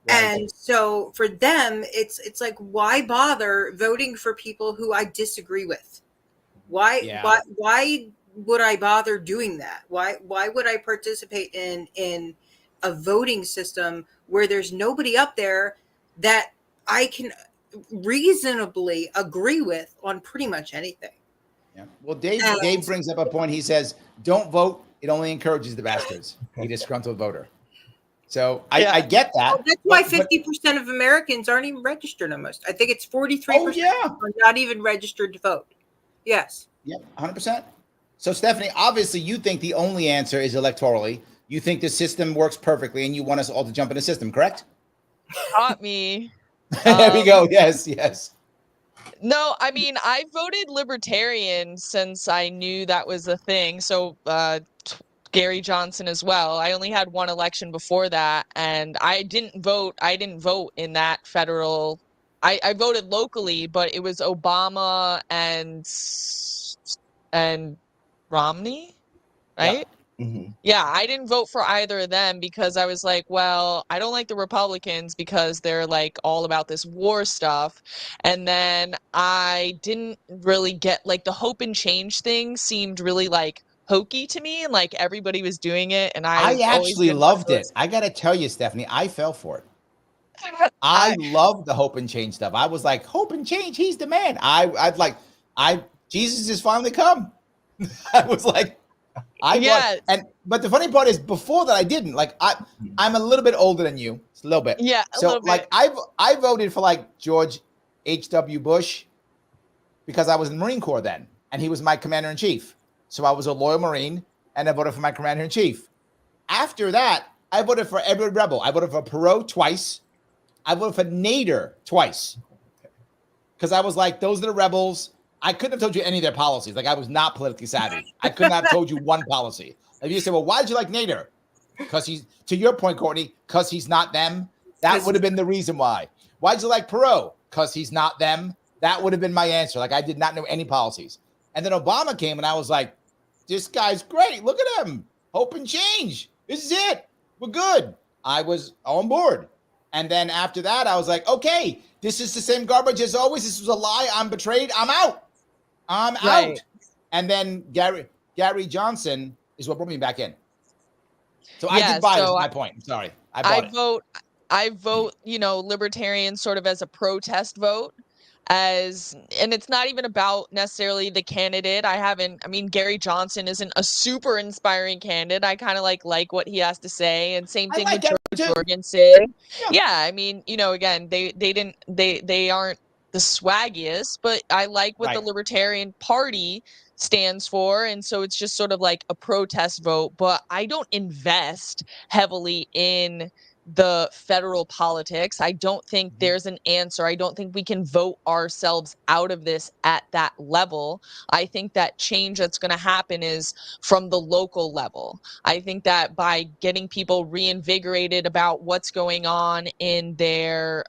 Right. And so for them, it's like, why bother voting for people who I disagree with? Why would I bother doing that? Why would I participate in a voting system where there's nobody up there that I can reasonably agree with on pretty much anything? Yeah. Well, Dave brings up a point. He says, "Don't vote. It only encourages the bastards." A disgruntled voter. So I get that. Well, that's why 50% of Americans aren't even registered almost. I think it's 43% are not even registered to vote. Yes. Yep, 100%. So, Stephanie, obviously you think the only answer is electorally. You think the system works perfectly and you want us all to jump in the system, correct? Taught me. There we go. Yes, yes. No, I mean, I voted Libertarian since I knew that was a thing. So, Gary Johnson as well. I only had one election before that, and I didn't vote. I didn't vote in that federal. I voted locally, but it was Obama and Romney, right? Yeah. Mm-hmm. Yeah, I didn't vote for either of them because I was like, well, I don't like the Republicans because they're like all about this war stuff. And then I didn't really get like the hope and change thing seemed really like hokey to me and like everybody was doing it. And I always actually been one of loved it. those- I got to tell you, Stephanie, I fell for it. I love the hope and change stuff. I was like, hope and change, he's the man. I'd like, Jesus has finally come. I was like, but the funny part is before that I didn't. Like I'm a little bit older than you. It's a little bit. Yeah, a little bit. Like I voted for like George H.W. Bush because I was in the Marine Corps then, and he was my commander in chief. So I was a loyal Marine, and I voted for my commander in chief. After that, I voted for every rebel. I voted for Perot twice. I voted for Nader twice. Because I was like, those are the rebels. I couldn't have told you any of their policies. Like, I was not politically savvy. I could not have told you one policy. If you said, well, why did you like Nader? Because he's, to your point, Courtney, because he's not them. That would have been the reason why. Why'd you like Perot? Because he's not them. That would have been my answer. Like, I did not know any policies. And then Obama came, and I was like, this guy's great. Look at him. Hope and change. This is it. We're good. I was on board. And then after that, I was like, okay, this is the same garbage as always. This was a lie. I'm betrayed. I'm out. I'm out. And then Gary Johnson is what brought me back in. So I did buy it. My point. I'm sorry. I vote, Libertarian sort of as a protest vote. And it's not even about necessarily the candidate. Gary Johnson isn't a super inspiring candidate. I kind of like what he has to say, and same thing with George Jorgensen. Yeah, again, they aren't the swaggiest, but I like what the Libertarian Party stands for, and so it's just sort of like a protest vote. But I don't invest heavily in the federal politics. I don't think there's an answer. I don't think we can vote ourselves out of this at that level. I think that change that's going to happen is from the local level. I think that by getting people reinvigorated about what's going on in their,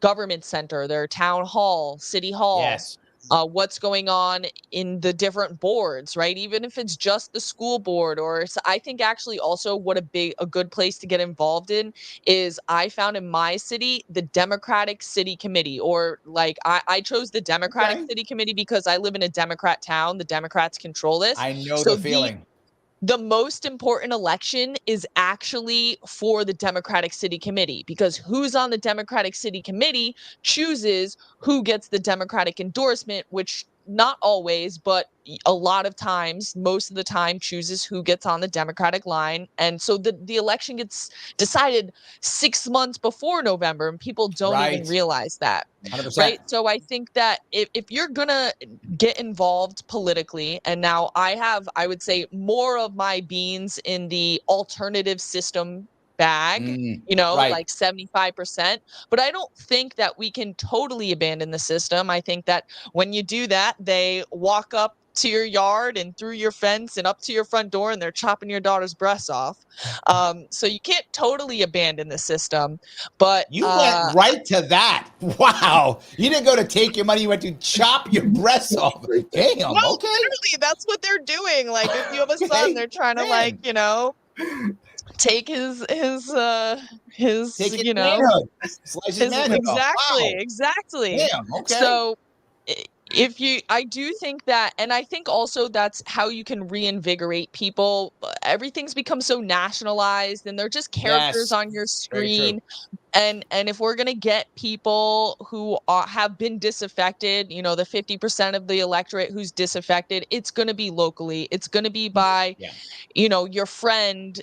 government center, their town hall, city hall. Yes. What's going on in the different boards, right? Even if it's just the school board, I think actually also what a good place to get involved in is I found in my city, the Democratic City Committee, or like I chose the Democratic City Committee because I live in a Democrat town. The Democrats control this. I know the feeling. The most important election is actually for the Democratic City Committee, because who's on the Democratic City Committee chooses who gets the Democratic endorsement, which not always, but a lot of times, most of the time, chooses who gets on the Democratic line. And so the election gets decided 6 months before November, and people don't even realize that. 100%. Right. So I think that if you're going to get involved politically, and now I would say more of my beans in the alternative system bag, like 75%. But I don't think that we can totally abandon the system. I think that when you do that, they walk up to your yard and through your fence and up to your front door, and they're chopping your daughter's breasts off. So you can't totally abandon the system. But you went right to that. Wow. You didn't go to take your money. You went to chop your breasts off. Damn. Well, okay. Literally, that's what they're doing. Like if you have a son, they're trying to take his Take manhood. Slice his manhood off. Wow. Exactly. Damn, okay. So I do think that, and I think also that's how you can reinvigorate people. Everything's become so nationalized and they're just characters Yes, on your very true. screen. And if we're gonna get people who have been disaffected, the 50% of the electorate who's disaffected, it's gonna be locally. It's gonna be by, Yeah. your friend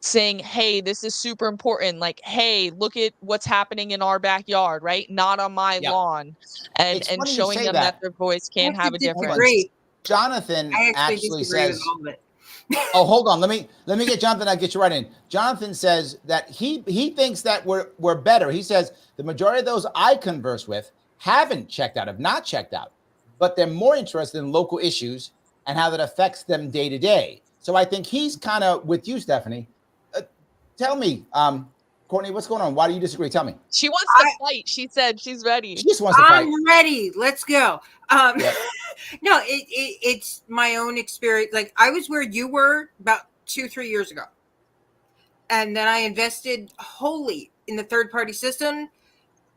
saying, "Hey, this is super important." Like, "Hey, look at what's happening in our backyard, right? Not on my Yeah. lawn." And It's funny you showing say them that that. their voice I can have actually a Hold on. difference. disagree. Jonathan I actually actually disagree with says, all of it. oh, hold on. Let me get Jonathan. I'll get you right in. Jonathan says that he thinks that we're better. He says the majority of those I converse with haven't checked out, have not checked out, but they're more interested in local issues and how that affects them day to day. So I think he's kind of with you, Stephanie. Tell me, Courtney, what's going on? Why do you disagree? Tell me. She wants to fight. She said she's ready. She just wants to fight. I'm ready. Let's go. Yep. No, it's my own experience. Like I was where you were about 2-3 years ago. And then I invested wholly in the third party system.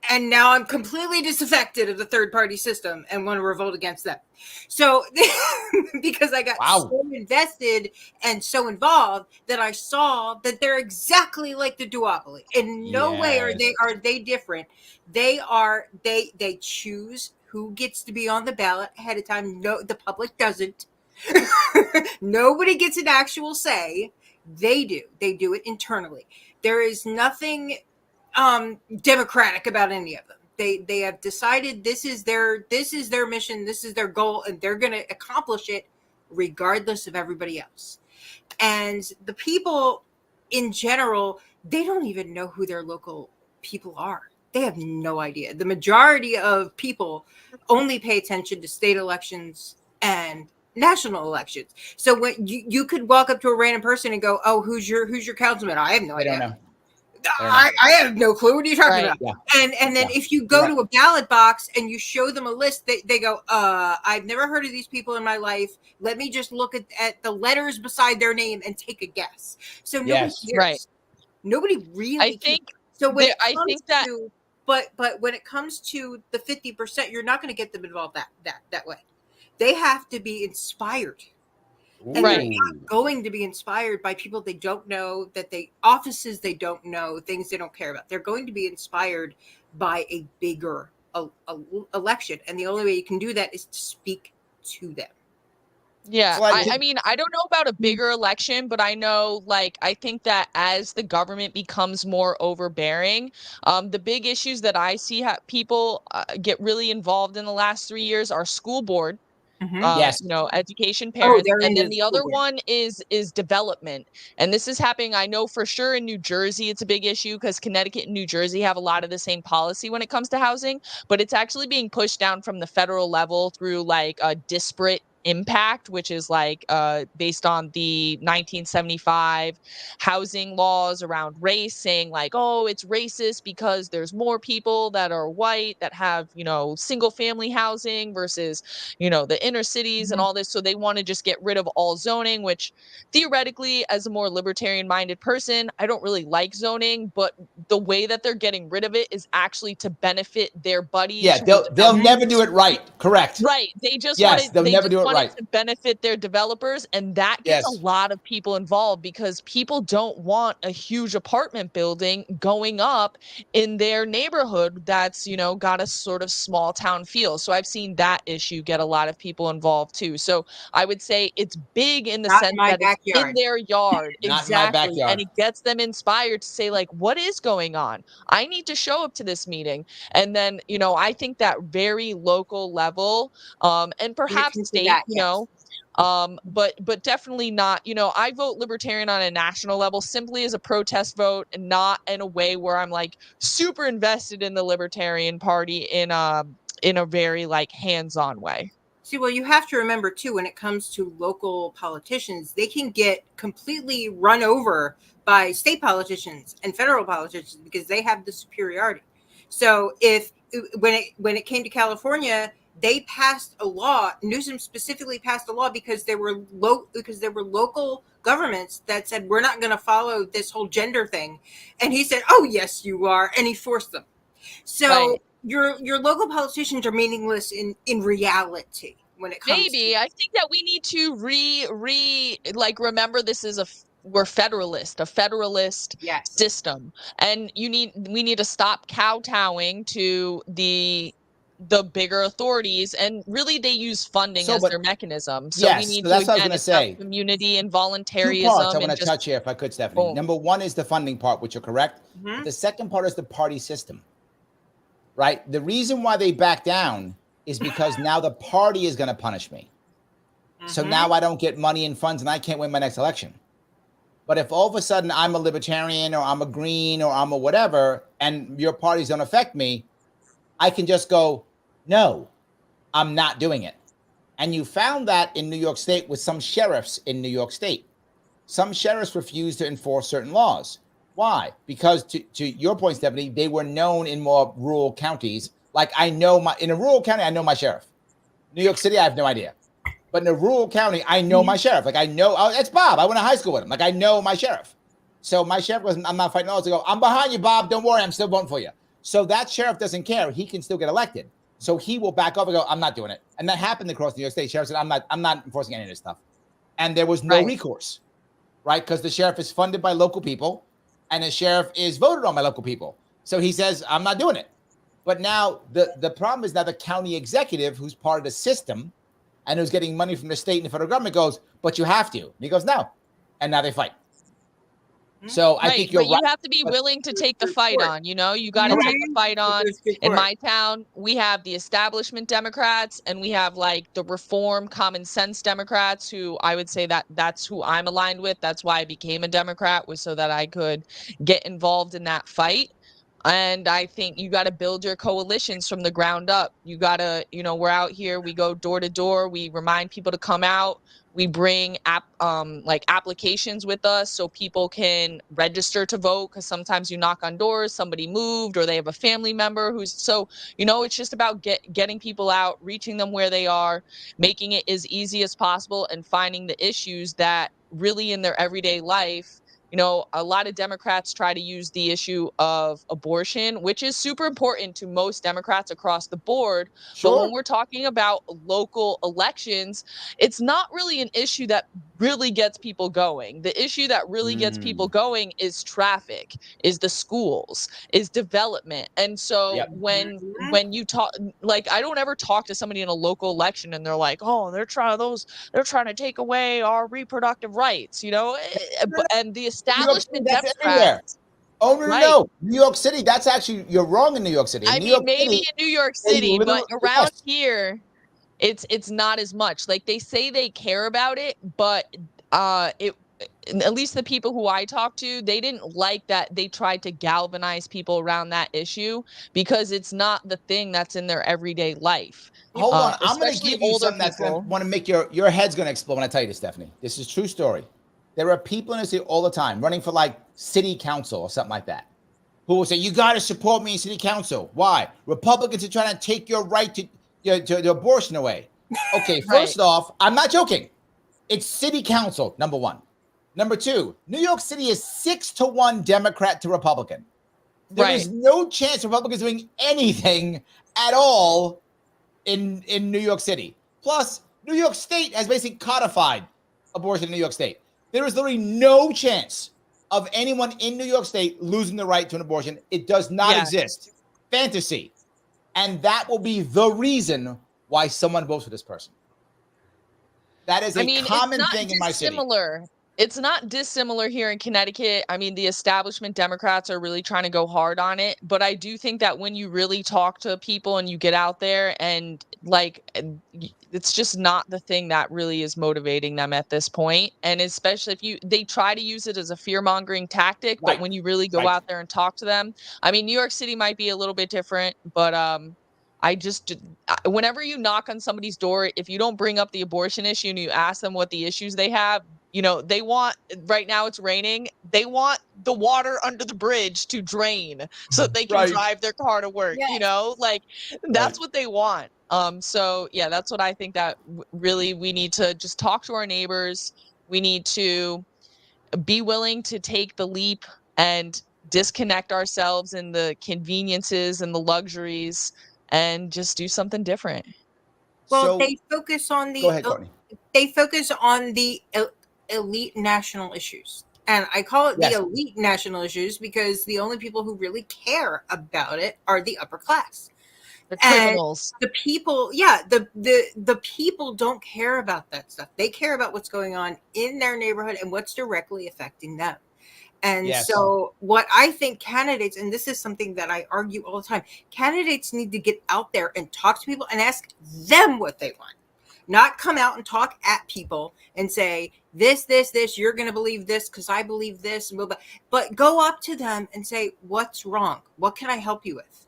And now I'm completely disaffected of the third party system and want to revolt against them. So because I got so invested and so involved that I saw that they're exactly like the duopoly. In no way are they different. They choose who gets to be on the ballot ahead of time. No, the public doesn't. Nobody gets an actual say. They do. They do it internally. There is nothing democratic about any of them. They have decided this is their mission, this is their goal, and they're going to accomplish it regardless of everybody else. And the people in general, they don't even know who their local people are. They have no idea. The majority of people only pay attention to state elections and national elections. So when you could walk up to a random person and go, "Oh, who's your councilman?" I have no idea. I don't know. I have no clue. What are you talking about? Yeah. And then if you go to a ballot box and you show them a list, they go, I've never heard of these people in my life. Let me just look at the letters beside their name and take a guess. So nobody cares. Right. Nobody really I think cares. So when it I comes think that to but when it comes to the 50%, you're not going to get them involved that way. They have to be inspired. And they're not going to be inspired by people they don't know, offices they don't know, things they don't care about. They're going to be inspired by a bigger election. And the only way you can do that is to speak to them. Yeah, I mean, I don't know about a bigger election, but I know, I think that as the government becomes more overbearing, the big issues that I see people get really involved in the last 3 years are school board. Yes. Education, parents, and then the other board. one is development. And this is happening, I know for sure in New Jersey, it's a big issue because Connecticut and New Jersey have a lot of the same policy when it comes to housing, but it's actually being pushed down from the federal level through a disparate impact, which is based on the 1975 housing laws around race, saying oh, it's racist because there's more people that are white that have single family housing versus the inner cities and all this. So they want to just get rid of all zoning, which theoretically, as a more libertarian minded person, I don't really like zoning, but the way that they're getting rid of it is actually to benefit their buddies. Yeah, they'll never do it right. Correct. Right. They just they'll never do it right to benefit their developers, and that gets a lot of people involved because people don't want a huge apartment building going up in their neighborhood that's got a sort of small town feel. So I've seen that issue get a lot of people involved too. So I would say it's big in the sense that it's in their yard. Not in my backyard. And it gets them inspired to say what is going on? I need to show up to this meeting. And then I think that very local level and perhaps state, but definitely not, I vote Libertarian on a national level simply as a protest vote and not in a way where I'm super invested in the Libertarian Party in a very hands-on way. See, well, you have to remember too, when it comes to local politicians, they can get completely run over by state politicians and federal politicians because they have the superiority. So when it came to California, they passed a law. Newsom specifically passed a law because there were local governments that said, we're not going to follow this whole gender thing. And he said, oh, yes, you are. And he forced them. So your local politicians are meaningless in reality when it comes Maybe. I think that we need to like remember this is we're a federalist yes. system. And we need to stop kowtowing to the bigger authorities, and really they use funding as their mechanism. So we yes, need so to, that's what I was again, going to it's about say. community and 2 parts I voluntarism want and to just touch here, if I could, Stephanie. boom. Number one is the funding part, which you're correct. Mm-hmm. But the second part is the party system, right? The reason why they back down is because now the party is going to punish me. So now I don't get money and funds and I can't win my next election. But if all of a sudden I'm a libertarian or I'm a green or I'm a whatever, and your parties don't affect me, I can just go, no, I'm not doing it. And you found that in New York State with some sheriffs in New York State. Some sheriffs refused to enforce certain laws. Why? Because to your point, Stephanie, they were known in more rural counties. Like in a rural county, I know my sheriff. New York City, I have no idea. But in a rural county, I know my sheriff. Like I know, it's Bob. I went to high school with him. Like I know my sheriff. So my sheriff wasn't, I'm not fighting all to go, I'm behind you, Bob. Don't worry. I'm still voting for you. So that sheriff doesn't care. He can still get elected. So he will back up and go, I'm not doing it. And that happened across New York State. Sheriff said, I'm not enforcing any of this stuff. And there was no recourse, right? Because the sheriff is funded by local people and the sheriff is voted on by local people. So he says, I'm not doing it. But now the problem is now the county executive, who's part of the system and who's getting money from the state and the federal government, goes, but you have to. And he goes, no. And now they fight. So I think you're right. But you have to be willing to take the fight on, you know? You got to take the fight on. In my town, we have the establishment Democrats and we have like the reform common sense Democrats, who I would say that's who I'm aligned with. That's why I became a Democrat, was so that I could get involved in that fight. And I think you got to build your coalitions from the ground up. You got to, we're out here, we go door to door, we remind people to come out. We bring applications with us so people can register to vote, because sometimes you knock on doors, somebody moved or they have a family member it's just about getting people out, reaching them where they are, making it as easy as possible, and finding the issues that really in their everyday life. A lot of Democrats try to use the issue of abortion, which is super important to most Democrats across the board. Sure. But when we're talking about local elections, it's not really an issue that really gets people going. The issue that really gets people going is traffic, is the schools, is development. And so when you talk, like, I don't ever talk to somebody in a local election and they're like, oh, they're trying to take away our reproductive rights, and the establishment Democrats. Oh, no. New York City, that's actually, you're wrong in New York City. Maybe in New York City, but around here, it's not as much. Like, they say they care about it, but at least the people who I talked to, they didn't like that they tried to galvanize people around that issue, because it's not the thing that's in their everyday life. Hold on. I'm going to give you something that's going to want to make your head's going to explode when I tell you this, Stephanie. This is a true story. There are people in the city all the time running for like city council or something like that, who will say, you got to support me in city council. Why? Republicans are trying to take your right to abortion away. Okay, first off, I'm not joking. It's city council, number one. Number two, New York City is 6-1 Democrat to Republican. There is no chance Republicans doing anything at all in New York City. Plus, New York State has basically codified abortion in New York State. There is literally no chance of anyone in New York State losing the right to an abortion. It does not exist. Fantasy. And that will be the reason why someone votes for this person. That is a common thing in my city. It's not dissimilar here in Connecticut. I mean, the establishment Democrats are really trying to go hard on it. But I do think that when you really talk to people and you get out there and it's just not the thing that really is motivating them at this point. And especially if they try to use it as a fear mongering tactic, but when you really go out there and talk to them, I mean, New York City might be a little bit different, but whenever you knock on somebody's door, if you don't bring up the abortion issue and you ask them what the issues they have, they want, right now it's raining, they want the water under the bridge to drain so that they can drive their car to work, that's what they want. So yeah, that's what I think, that really we need to just talk to our neighbors. We need to be willing to take the leap and disconnect ourselves in the conveniences and the luxuries and just do something different. Well, So, they focus on go ahead, Courtney. the elite national issues. And I call it Yes. the elite national issues because the only people who really care about it are the upper class. The criminals. The people, the people don't care about that stuff. They care about what's going on in their neighborhood and what's directly affecting them. And Yes. so what I think candidates, and this is something that I argue all the time, candidates need to get out there and talk to people and ask them what they want. Not come out and talk at people and say, this, you're going to believe this because I believe this. But go up to them and say, what's wrong? What can I help you with?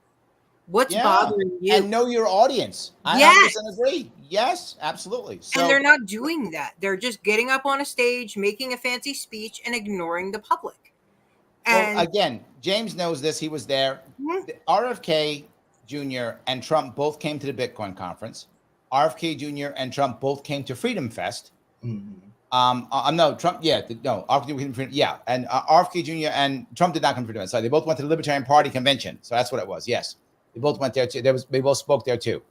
What's bothering you? And know your audience. I 100% agree. Yes, absolutely. So, and they're not doing that. They're just getting up on a stage, making a fancy speech, and ignoring the public. And well, again, James knows this. He was there. Mhm. RFK Jr. and Trump both came to the Bitcoin conference. RFK Jr. and Trump both came to Freedom Fest. No, Trump, RFK came to Freedom, and RFK Jr. and Trump did not come to Freedom Fest. So they both went to the Libertarian Party convention. So that's what it was. Yes. They both went there too. They both spoke there too.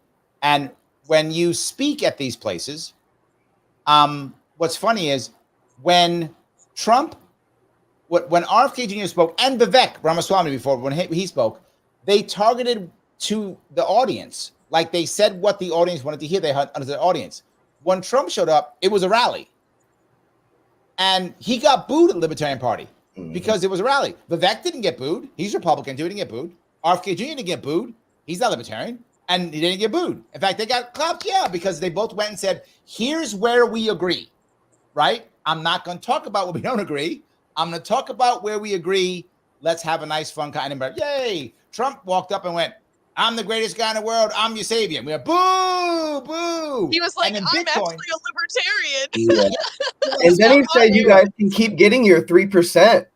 And when you speak at these places, what's funny is when RFK Jr. spoke and Vivek Ramaswamy before, when he spoke, they targeted to the audience. Like they said what the audience wanted to hear. They had under the audience. When Trump showed up, it was a rally. And he got booed at the Libertarian Party because it was a rally. Vivek didn't get booed. He's Republican too. He didn't get booed. RFK Jr. didn't get booed. He's not Libertarian. And he didn't get booed. In fact, they got clapped, because they both went and said, here's where we agree, right? I'm not going to talk about where we don't agree. I'm going to talk about where we agree. Let's have a nice, fun kind of, yay. Trump walked up and went, I'm the greatest guy in the world. I'm your savior. We went, boo, boo. He was like, I'm Bitcoin, actually a libertarian. Yeah. And then he said, you guys can keep getting your 3%.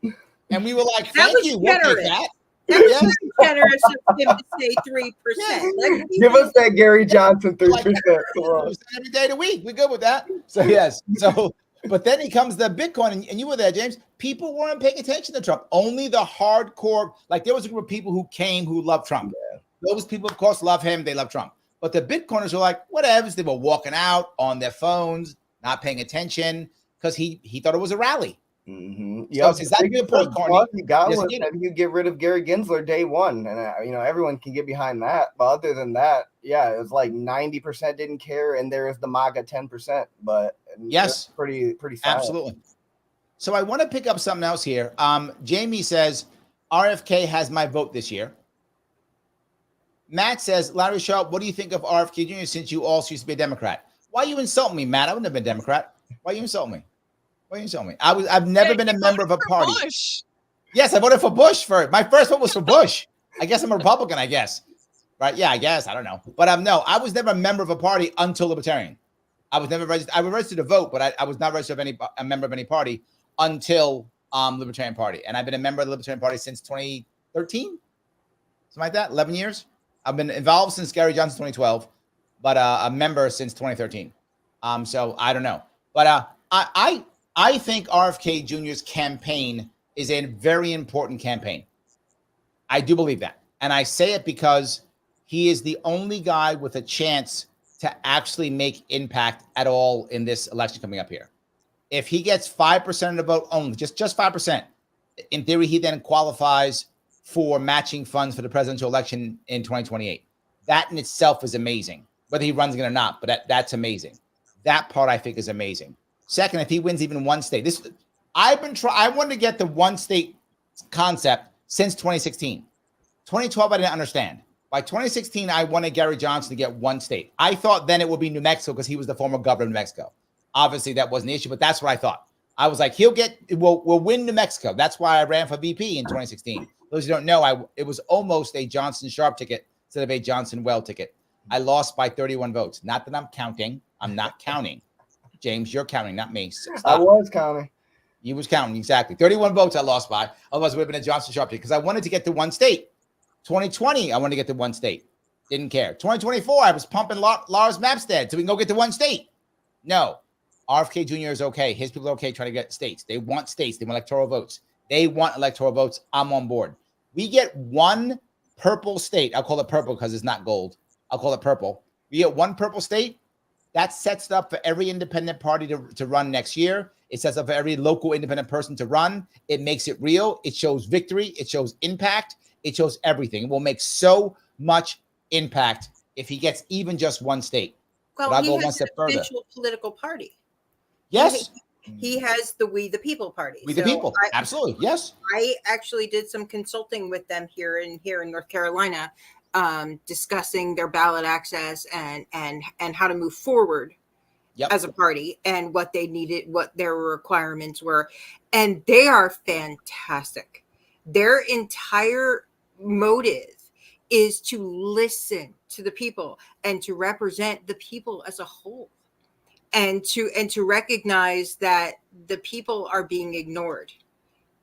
And we were like, That thank was you. We'll take generous. that. that was generous of him to say 3%. Give us that Gary Johnson 3%. Like, every day of the week. We're good with that. So, yes. So, but then he comes the Bitcoin, and you were there, James. People weren't paying attention to Trump. Only the hardcore, like there was a group of people who came who loved Trump. Yeah. Those people, of course, love him. They love Trump. But the Bitcoiners were like, whatever. They were walking out on their phones, not paying attention because he thought it was a rally. Mm-hmm. Yeah, so exactly the point, Courtney. You got one that you get rid of Gary Gensler day one, and everyone can get behind that. But other than that, it was like 90% didn't care, and there is the MAGA 10%. But yes, pretty silent. Absolutely. So I want to pick up something else here. Jamie says RFK has my vote this year. Matt says, Larry Sharpe, what do you think of RFK Jr. since you also used to be a Democrat? Why you insulting me, Matt? I wouldn't have been a Democrat. Why you insult me? Why you insult me? I've never been a member of a party. Bush. Yes, I voted for Bush first. My first vote was for Bush. I guess I'm a Republican, I guess. Right? Yeah, I guess. I don't know. But no, I was never a member of a party until Libertarian. I was never registered. I was registered to vote, but I was not registered a member of any party until Libertarian Party. And I've been a member of the Libertarian Party since 2013. Something like that. 11 years. I've been involved since Gary Johnson 2012, but a member since 2013. So I don't know. But I think RFK Jr.'s campaign is a very important campaign. I do believe that. And I say it because he is the only guy with a chance to actually make impact at all in this election coming up here. If he gets 5% of the vote only, just 5%, in theory, he then qualifies for matching funds for the presidential election in 2028. That in itself is amazing, whether he runs again or not, but that's amazing. That part I think is amazing. Second, if he wins even one state, I wanted to get the one state concept since 2016. 2012, I didn't understand. By 2016, I wanted Gary Johnson to get one state. I thought then it would be New Mexico because he was the former governor of New Mexico. Obviously, that wasn't the issue, but that's what I thought. I was like, we'll win New Mexico. That's why I ran for VP in 2016. Those who don't know, it was almost a Johnson Sharpe ticket instead of a Johnson Well ticket. I lost by 31 votes. Not that I'm counting. I'm not counting. James, you're counting, not me. Stop. I was counting. You was counting, exactly. 31 votes I lost by. Otherwise, it would have been a Johnson Sharpe ticket because I wanted to get to one state. 2020, I wanted to get to one state. Didn't care. 2024, I was pumping Lars Mapstead so we can go get to one state. No. RFK Jr. is okay. His people are okay trying to get states. They want states. They want electoral votes. They want electoral votes. I'm on board. We get one purple state. I'll call it purple because it's not gold. I'll call it purple. We get one purple state. That sets it up for every independent party to run next year. It sets up for every local independent person to run. It makes it real. It shows victory. It shows impact. It shows everything. It will make so much impact if he gets even just one state. Well, but I'll he go has one step further. Official political party. Yes. He has the We the People party. We the People. Absolutely. Yes. I actually did some consulting with them here in North Carolina, discussing their ballot access and how to move forward as a party and what they needed, what their requirements were. And they are fantastic. Their entire motive is to listen to the people and to represent the people as a whole. And to recognize that the people are being ignored,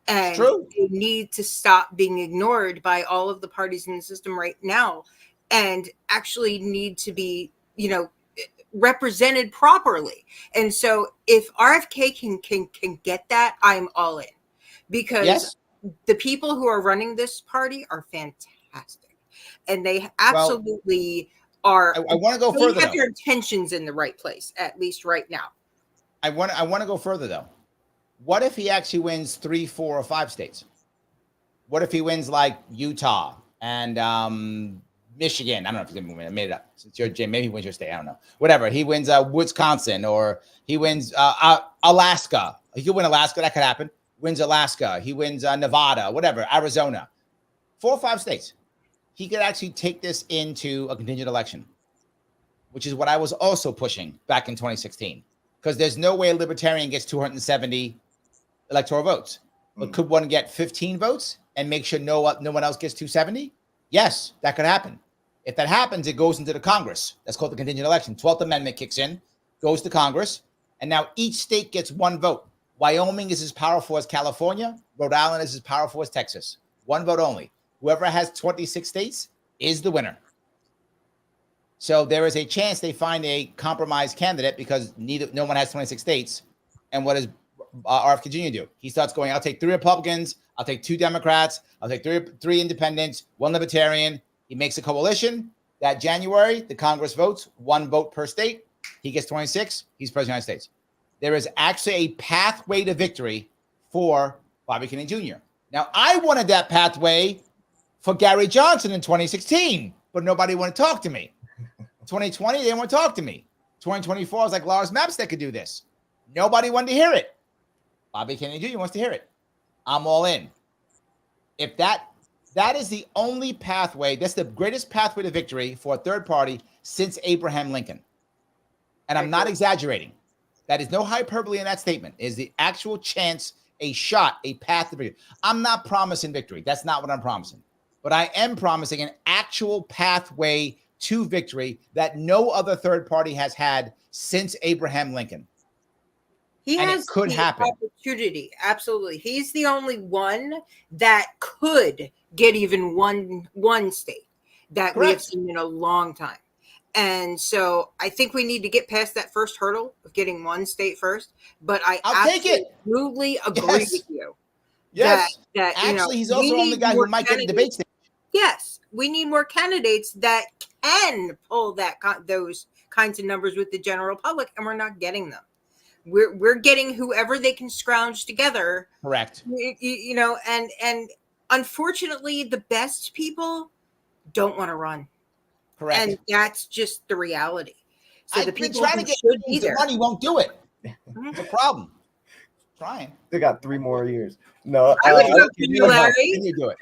and they need to stop being ignored by all of the parties in the system right now, and actually need to be, represented properly. And so, if RFK can get that, I'm all in, because the people who are running this party are fantastic, and they absolutely. I want to go further. They have their intentions in the right place, at least right now. I want to go further though. What if he actually wins 3, 4, or 5 states? What if he wins like Utah and Michigan? I don't know if he's gonna win. I made it up. Since you're Jim, maybe he wins your state. I don't know. Whatever. He wins Wisconsin, or he wins Alaska. He could win Alaska. That could happen. Wins Alaska. He wins Nevada. Whatever. Arizona. 4 or 5 states. He could actually take this into a contingent election, which is what I was also pushing back in 2016. Because there's no way a Libertarian gets 270 electoral votes. But could one get 15 votes and make sure no one else gets 270? Yes, that could happen. If that happens, it goes into the Congress. That's called the contingent election. 12th Amendment kicks in, goes to Congress, and now each state gets 1 vote. Wyoming is as powerful as California. Rhode Island is as powerful as Texas. 1 vote only. Whoever has 26 states is the winner. So there is a chance they find a compromise candidate because no one has 26 states. And what does RFK Jr. do? He starts going, I'll take 3 Republicans, I'll take 2 Democrats, I'll take 3 independents, 1 Libertarian. He makes a coalition. That January, the Congress votes, 1 vote per state. He gets 26. He's president of the United States. There is actually a pathway to victory for Bobby Kennedy Jr. Now, I wanted that pathway for Gary Johnson in 2016, but nobody wanted to talk to me. 2020, they didn't want to talk to me. 2024, I was like, Lars Mapstead could do this. Nobody wanted to hear it. Bobby Kennedy Jr. wants to hear it. I'm all in. If that is the only pathway, that's the greatest pathway to victory for a third party since Abraham Lincoln. And I'm not exaggerating. That is no hyperbole in that statement. It is the actual chance, a shot, a path to victory. I'm not promising victory. That's not what I'm promising. But I am promising an actual pathway to victory that no other third party has had since Abraham Lincoln. He and has it could the happen. Opportunity. Absolutely. He's the only one that could get even one state that we have seen in a long time. And so I think we need to get past that first hurdle of getting 1 state first. But I'll absolutely agree with you. Yes. That actually, he's also the only guy who might get a debate stage. Yes, we need more candidates that can pull those kinds of numbers with the general public, and we're not getting them. We're getting whoever they can scrounge together. Correct. And unfortunately, the best people don't want to run. Correct. And that's just the reality. So I've the been people trying who to get should be the there, money won't do it. It's a problem. Trying. They got 3 more years. No, I would love to do, Larry. Can you do it?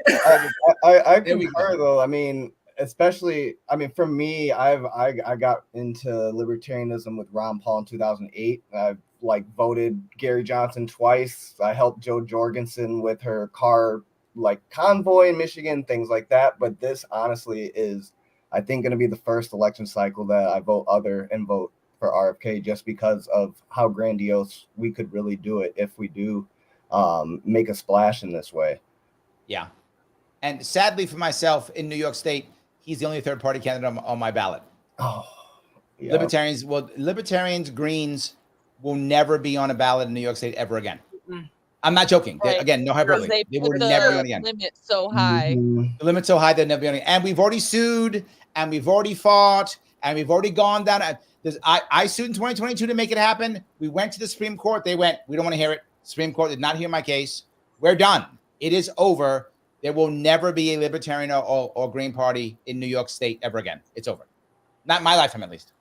I concur though. I mean, especially, for me, I got into libertarianism with Ron Paul in 2008. I voted Gary Johnson twice. I helped Joe Jorgensen with her car convoy in Michigan, things like that. But this honestly is, I think, going to be the first election cycle that I vote for RFK, just because of how grandiose we could really do it if we do make a splash in this way. Yeah. And sadly for myself, in New York State, he's the only third party candidate on my ballot. Oh, yeah. Libertarians, Greens will never be on a ballot in New York State ever again. I'm not joking. Right. Again, no hyperbole. They They put will never be on the again. limit so high. The limit's so high they'll never be on again. And we've already sued, and we've already fought, and we've already gone down. I sued in 2022 to make it happen. We went to the Supreme Court. They went, we don't want to hear it. Supreme Court did not hear my case. We're done. It is over. There will never be a Libertarian or Green Party in New York State ever again. It's over. Not in my lifetime, at least.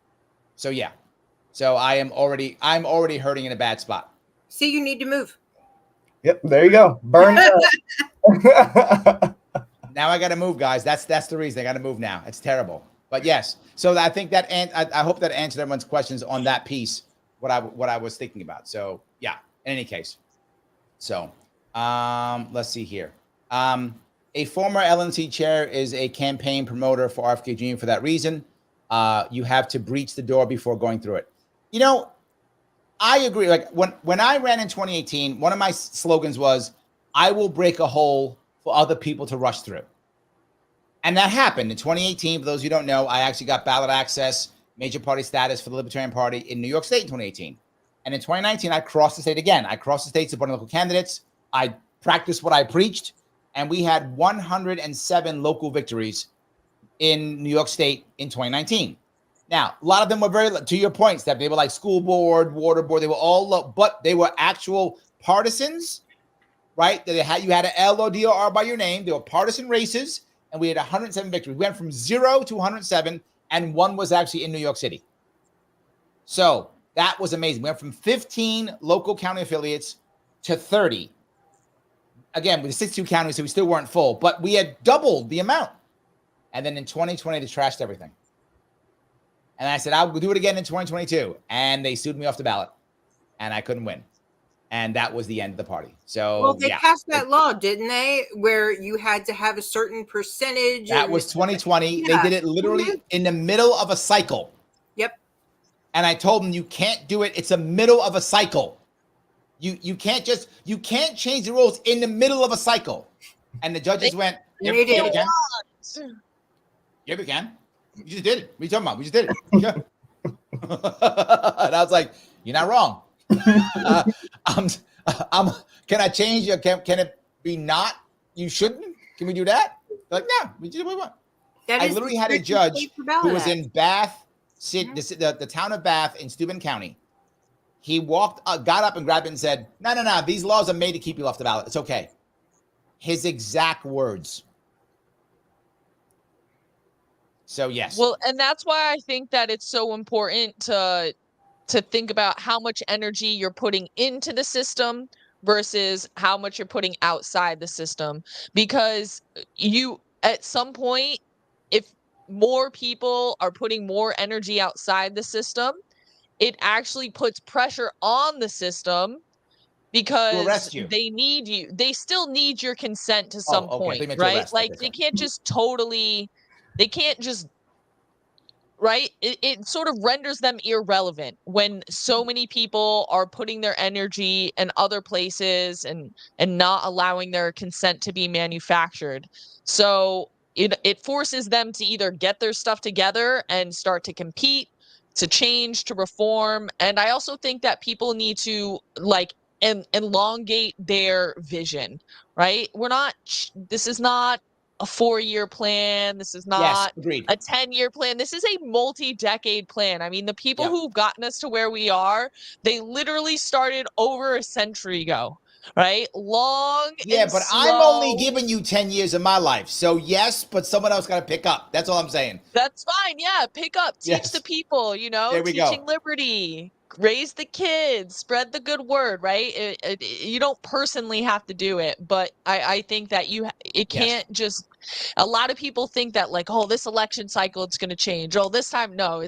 So yeah. So I'm already hurting in a bad spot. See, you need to move. Yep, there you go. Burn it up. Now I got to move, guys. That's the reason I got to move now. It's terrible. But yes. So I think that, and I hope that answered everyone's questions on that piece. What I was thinking about. So yeah. In any case. So let's see here. A former LNC chair is a campaign promoter for RFK Jr. for that reason. You have to breach the door before going through it. You know, I agree. Like when I ran in 2018, one of my slogans was, I will break a hole for other people to rush through. And that happened in 2018. For those of you who don't know, I actually got ballot access, major party status for the Libertarian Party in New York State in 2018. And in 2019, I crossed the state again. I crossed the state supporting local candidates. I practiced what I preached. And we had 107 local victories in New York State in 2019. Now, a lot of them were very, to your point, Steph, they were like school board, water board. They were all low, but they were actual partisans, right? You had an L or D or R by your name. They were partisan races, and we had 107 victories. We went from 0 to 107, and one was actually in New York City. So that was amazing. We went from 15 local county affiliates to 30. Again, with the 62 counties, so we still weren't full, but we had doubled the amount. And then in 2020, they trashed everything. And I said, I'll do it again in 2022. And they sued me off the ballot. And I couldn't win. And that was the end of the party. So, well, they passed that law, didn't they? Where you had to have a certain percentage. That was 2020. Yeah. They did it literally in the middle of a cycle. Yep. And I told them, you can't do it. It's a middle of a cycle. You can't change the rules in the middle of a cycle. And the judges went, yep, we can. Yeah, we can. We just did it. What are you talking about? We just did it. Yeah. And I was like, you're not wrong. Can I change? Can it be not? You shouldn't? Can we do that? They're like, no, we did what we want. I literally had a judge who was in Bath, the town of Bath in Steuben County. He got up and grabbed it and said, no, these laws are made to keep you off the ballot. It's okay. His exact words. So yes. Well, and that's why I think that it's so important to think about how much energy you're putting into the system versus how much you're putting outside the system. Because you, at some point, if more people are putting more energy outside the system, it actually puts pressure on the system because they need you. They still need your consent to some point, right? Like they can't just right? It sort of renders them irrelevant when so many people are putting their energy in other places and not allowing their consent to be manufactured. So it forces them to either get their stuff together and start to compete, to change, to reform. And I also think that people need to elongate their vision, right? This is not a 4-year plan. This is not a 10-year plan. This is a multi-decade plan. I mean, the people who've gotten us to where we are, they literally started over a century ago, right? Long. Yeah, but slow. I'm only giving you 10 years of my life. So yes, but someone else got to pick up. That's all I'm saying. That's fine. Yeah. Pick up, teach the people, teaching liberty, raise the kids, spread the good word, right? You don't personally have to do it, but I think that it can't just, a lot of people think that like, oh, this election cycle, it's going to change. Oh, this time. No,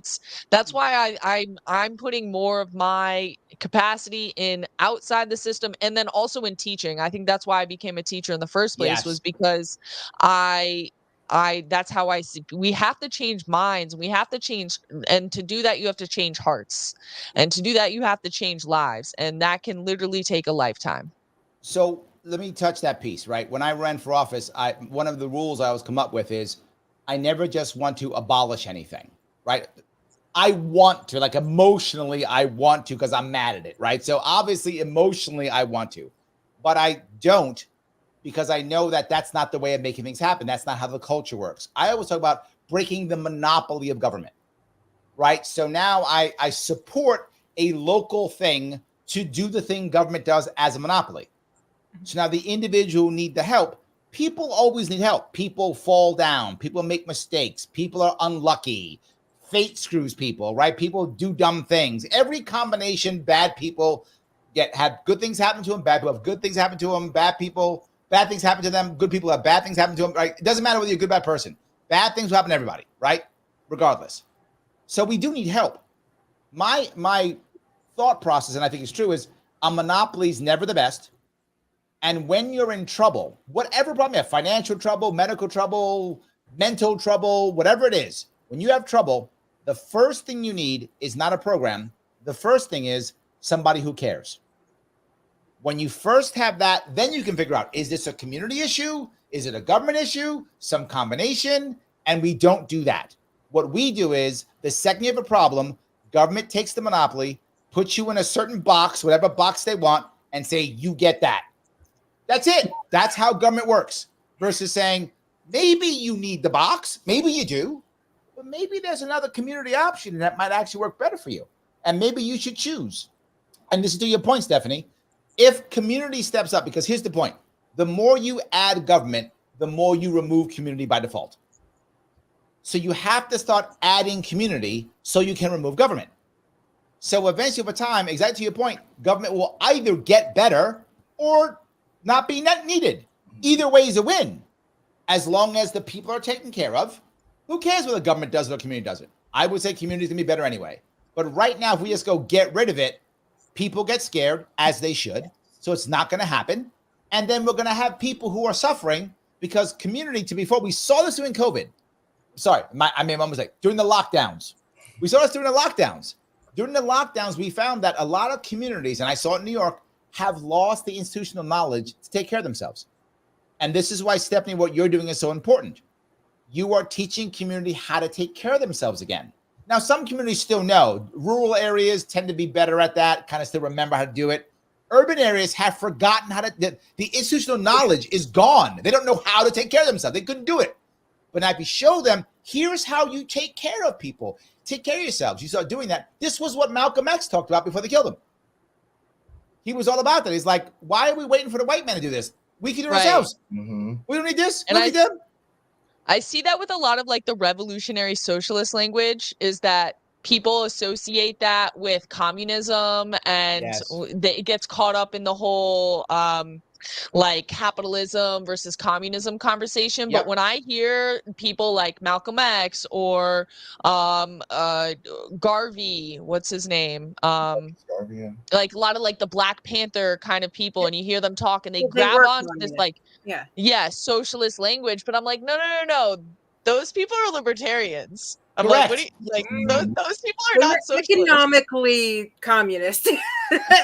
that's why I'm putting more of my capacity in outside the system and then also in teaching. I think that's why I became a teacher in the first place was because that's how I see. We have to change minds. We have to change. And to do that, you have to change hearts. And to do that, you have to change lives. And that can literally take a lifetime. So let me touch that piece, right? When I ran for office, one of the rules I always come up with is I never just want to abolish anything, right? I want to, emotionally, I want to because I'm mad at it, right? So obviously, emotionally, I want to. but I don't, because I know that that's not the way of making things happen. That's not how the culture works. I always talk about breaking the monopoly of government, right? So now I support a local thing to do the thing government does as a monopoly. So now the individual need the help. People always need help. People fall down. People make mistakes. People are unlucky. Fate screws people, right? People do dumb things. Every combination, bad people have good things happen to them. Bad people have good things happen to them. Bad things happen to them. Good people have bad things happen to them, right? It doesn't matter whether you're a good or bad person. Bad things will happen to everybody, right? Regardless. So we do need help. My thought process, and I think it's true, is a monopoly is never the best. And when you're in trouble, whatever problem you have, financial trouble, medical trouble, mental trouble, whatever it is, when you have trouble, the first thing you need is not a program. The first thing is somebody who cares. When you first have that, then you can figure out, is this a community issue? Is it a government issue? Some combination? And we don't do that. What we do is, the second you have a problem, government takes the monopoly, puts you in a certain box, whatever box they want, and say, you get that. That's it. That's how government works. Versus saying, maybe you need the box. Maybe you do. But maybe there's another community option that might actually work better for you. And maybe you should choose. And this is to your point, Stephanie. If community steps up, because here's the point. The more you add government, the more you remove community by default. So you have to start adding community so you can remove government. So eventually over time, exactly to your point, government will either get better or not be needed. Either way is a win. As long as the people are taken care of, who cares whether government does it or community does it? I would say community is going to be better anyway. But right now, if we just go get rid of it, people get scared, as they should. So it's not going to happen. And then we're going to have people who are suffering because community, to before, we saw this during COVID. Sorry, my mom was like, during the lockdowns. We saw this during the lockdowns. During the lockdowns, we found that a lot of communities, and I saw it in New York, have lost the institutional knowledge to take care of themselves. And this is why, Stephanie, what you're doing is so important. You are teaching community how to take care of themselves again. Now, some communities still know. Rural areas tend to be better at that, kind of still remember how to do it. Urban areas have forgotten how to, the institutional knowledge is gone. They don't know how to take care of themselves. They couldn't do it. But now if you show them, here's how you take care of people. Take care of yourselves. You start doing that. This was what Malcolm X talked about before they killed him. He was all about that. He's like, why are we waiting for the white man to do this? We can do it ourselves. Mm-hmm. We don't need this. And I see that with a lot of like the revolutionary socialist language, is that people associate that with communism, and it gets caught up in the whole like capitalism versus communism conversation. But when I hear people like Malcolm X or Garvey, what's his name? Garvey, like a lot of like the Black Panther kind of people, and you hear them talk and they grab onto this like socialist language. But I'm like, no. Those people are libertarians. I'm like, what do you like? Those people are not socialist. Economically communist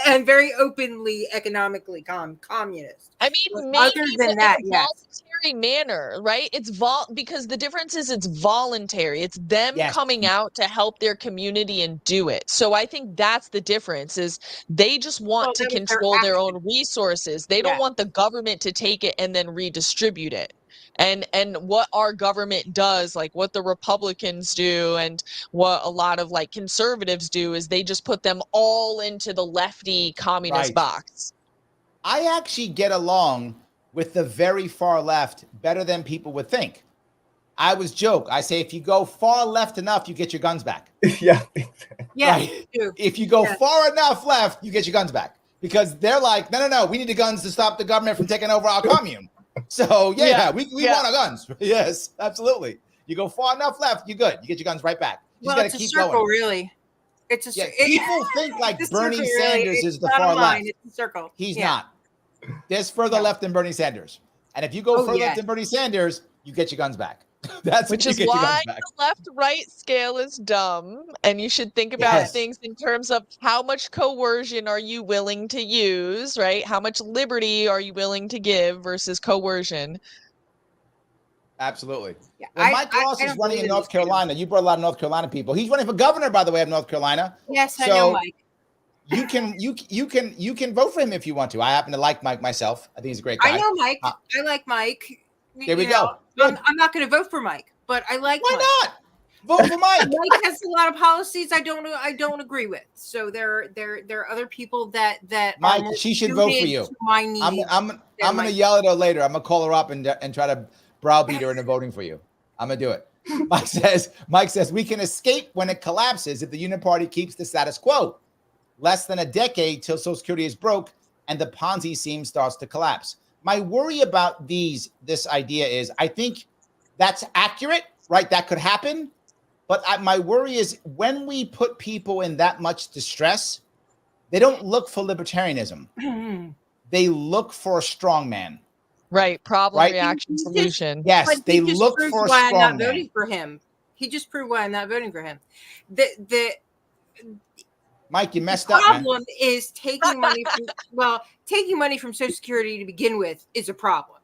and very openly economically communist. I mean, maybe in a voluntary manner, right? It's because the difference is it's voluntary. It's them coming out to help their community and do it. So I think that's the difference, is they just want to control their own resources. They don't want the government to take it and then redistribute it. And what our government does, like what the Republicans do and what a lot of like conservatives do, is they just put them all into the lefty communist box. I actually get along with the very far left better than people would think. I always joke. I say, if you go far left enough, you get your guns back. Right? If you go far enough left, you get your guns back. Because they're like, no, we need the guns to stop the government from taking over our commune. So we want our guns. Yes, absolutely. You go far enough left, you're good. You get your guns right back. You just got to keep circle, going. Really. It's a circle. People think like Bernie Sanders is the far left. It's a circle. He's not. There's further left than Bernie Sanders. And if you go further left than Bernie Sanders, you get your guns back. Which is why the left-right scale is dumb, and you should think about things in terms of how much coercion are you willing to use, right? How much liberty are you willing to give versus coercion? Absolutely. Yeah, well, Mike Ross is running in North Carolina. You brought a lot of North Carolina people. He's running for governor, by the way, of North Carolina. Yes, I know, Mike. you can vote for him if you want to. I happen to like Mike myself. I think he's a great guy. I know Mike. I like Mike. There we go. I'm not going to vote for Mike, but I like. Why Mike. not? Vote for Mike. Mike has a lot of policies I don't agree with. So there are other people that Mike, she should vote for you. My needs I'm going to yell at her later. I'm going to call her up and try to browbeat her into voting for you. I'm going to do it. Mike says we can escape when it collapses if the Uniparty keeps the status quo. Less than a decade till Social Security is broke and the Ponzi scheme starts to collapse. My worry about this idea is I think that's accurate, right? That could happen. But my worry is when we put people in that much distress, they don't look for libertarianism. They look for a strong man. Right. Problem, reaction, solution. Yes, they look for a strong man. I'm not voting for him. He just proved why I'm not voting for him. Mike, you messed up. The problem is taking money from Social Security to begin with is a problem.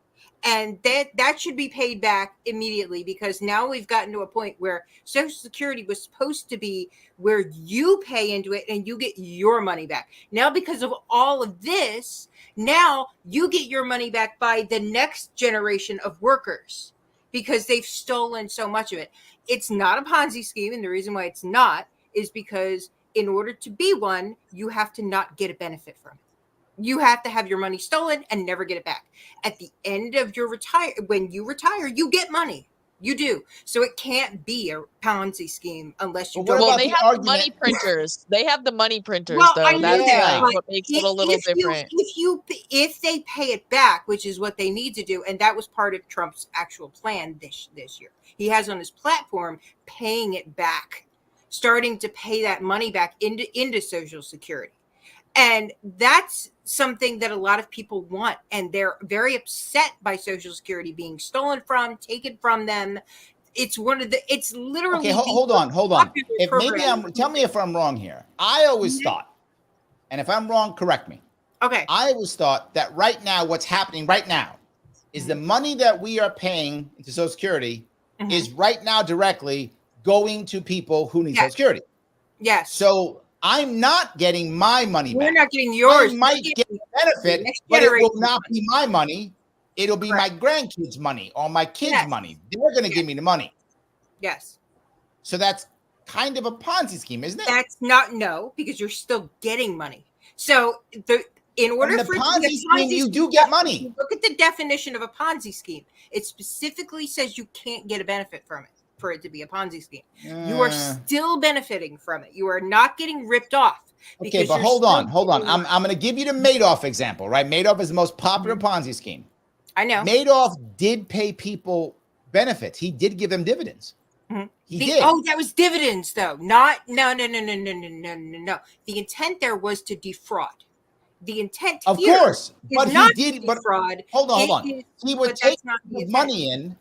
And that should be paid back immediately, because now we've gotten to a point where Social Security was supposed to be where you pay into it and you get your money back. Now, because of all of this, now you get your money back by the next generation of workers because they've stolen so much of it. It's not a Ponzi scheme. And the reason why it's not is because in order to be one, you have to not get a benefit from it. You have to have your money stolen and never get it back. At the end of your when you retire, you get money. You do. So it can't be a Ponzi scheme unless you don't. Well, they have the money printers. They have the money printers, though. I know That's what makes it a little different. If they pay it back, which is what they need to do, and that was part of Trump's actual plan this year. He has on his platform paying it back, starting to pay that money back into Social Security. And that's something that a lot of people want. And they're very upset by Social Security being stolen from, taken from them. It's literally. Okay, hold on. Tell me if I'm wrong here. I always thought, and if I'm wrong, correct me. Okay. I always thought that right now, what's happening right now is the money that we are paying to Social Security is right now directly going to people who need Social Security. Yes. So I'm not getting my money back. We're not getting yours. I might get a benefit, but it will not be my money. It'll be my grandkids' money or my kids' money. They're going to give me the money. Yes. So that's kind of a Ponzi scheme, isn't it? That's not, no, because you're still getting money. So in order for Ponzi scheme, you do get money. Look at the definition of a Ponzi scheme. It specifically says you can't get a benefit from it for it to be a Ponzi scheme. You are still benefiting from it. You are not getting ripped off. Okay, but hold on. I'm going to give you the Madoff example, right? Madoff is the most popular Ponzi scheme. I know. Madoff did pay people benefits. He did give them dividends. He did. Oh, that was dividends, though. No. The intent there was to defraud. The intent of here course, but is not he did. But fraud. Hold on. He would take the money in,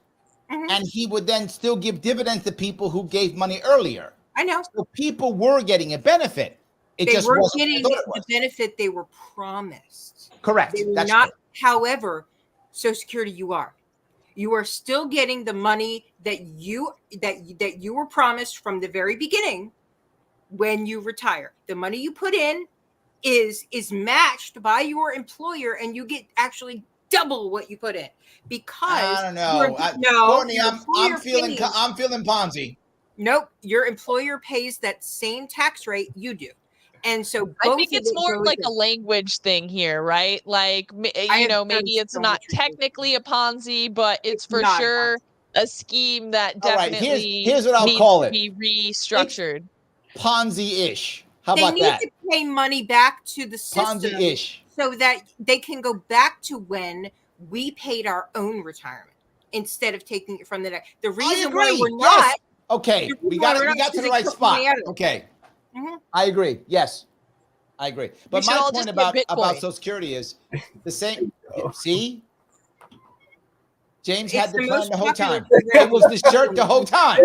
and he would then still give dividends to people who gave money earlier. I know. So people were getting a benefit. They were getting the benefit they were promised. Correct. They were That's not. correct. However, Social Security, you are still getting the money that you were promised from the very beginning when you retire. The money you put in is matched by your employer, and you get actually double what you put in because I don't know. Courtney, I'm feeling Ponzi. Nope, your employer pays that same tax rate you do. And so I think it's more like a language thing here, right? Like, maybe it's not technically a Ponzi, but it's for sure a scheme that definitely here's what I'll call it. Be restructured. Ponzi-ish. How they about that? They need to pay money back to the system Ponzi-ish. so that they can go back to when we paid our own retirement instead of taking it from the next. The reason why we're not. Yes. Okay, we got to the right spot. Okay. I agree. Yes, I agree. But my point about Social Security is the same. See, James had the plan the whole time. It was the shirt the whole time.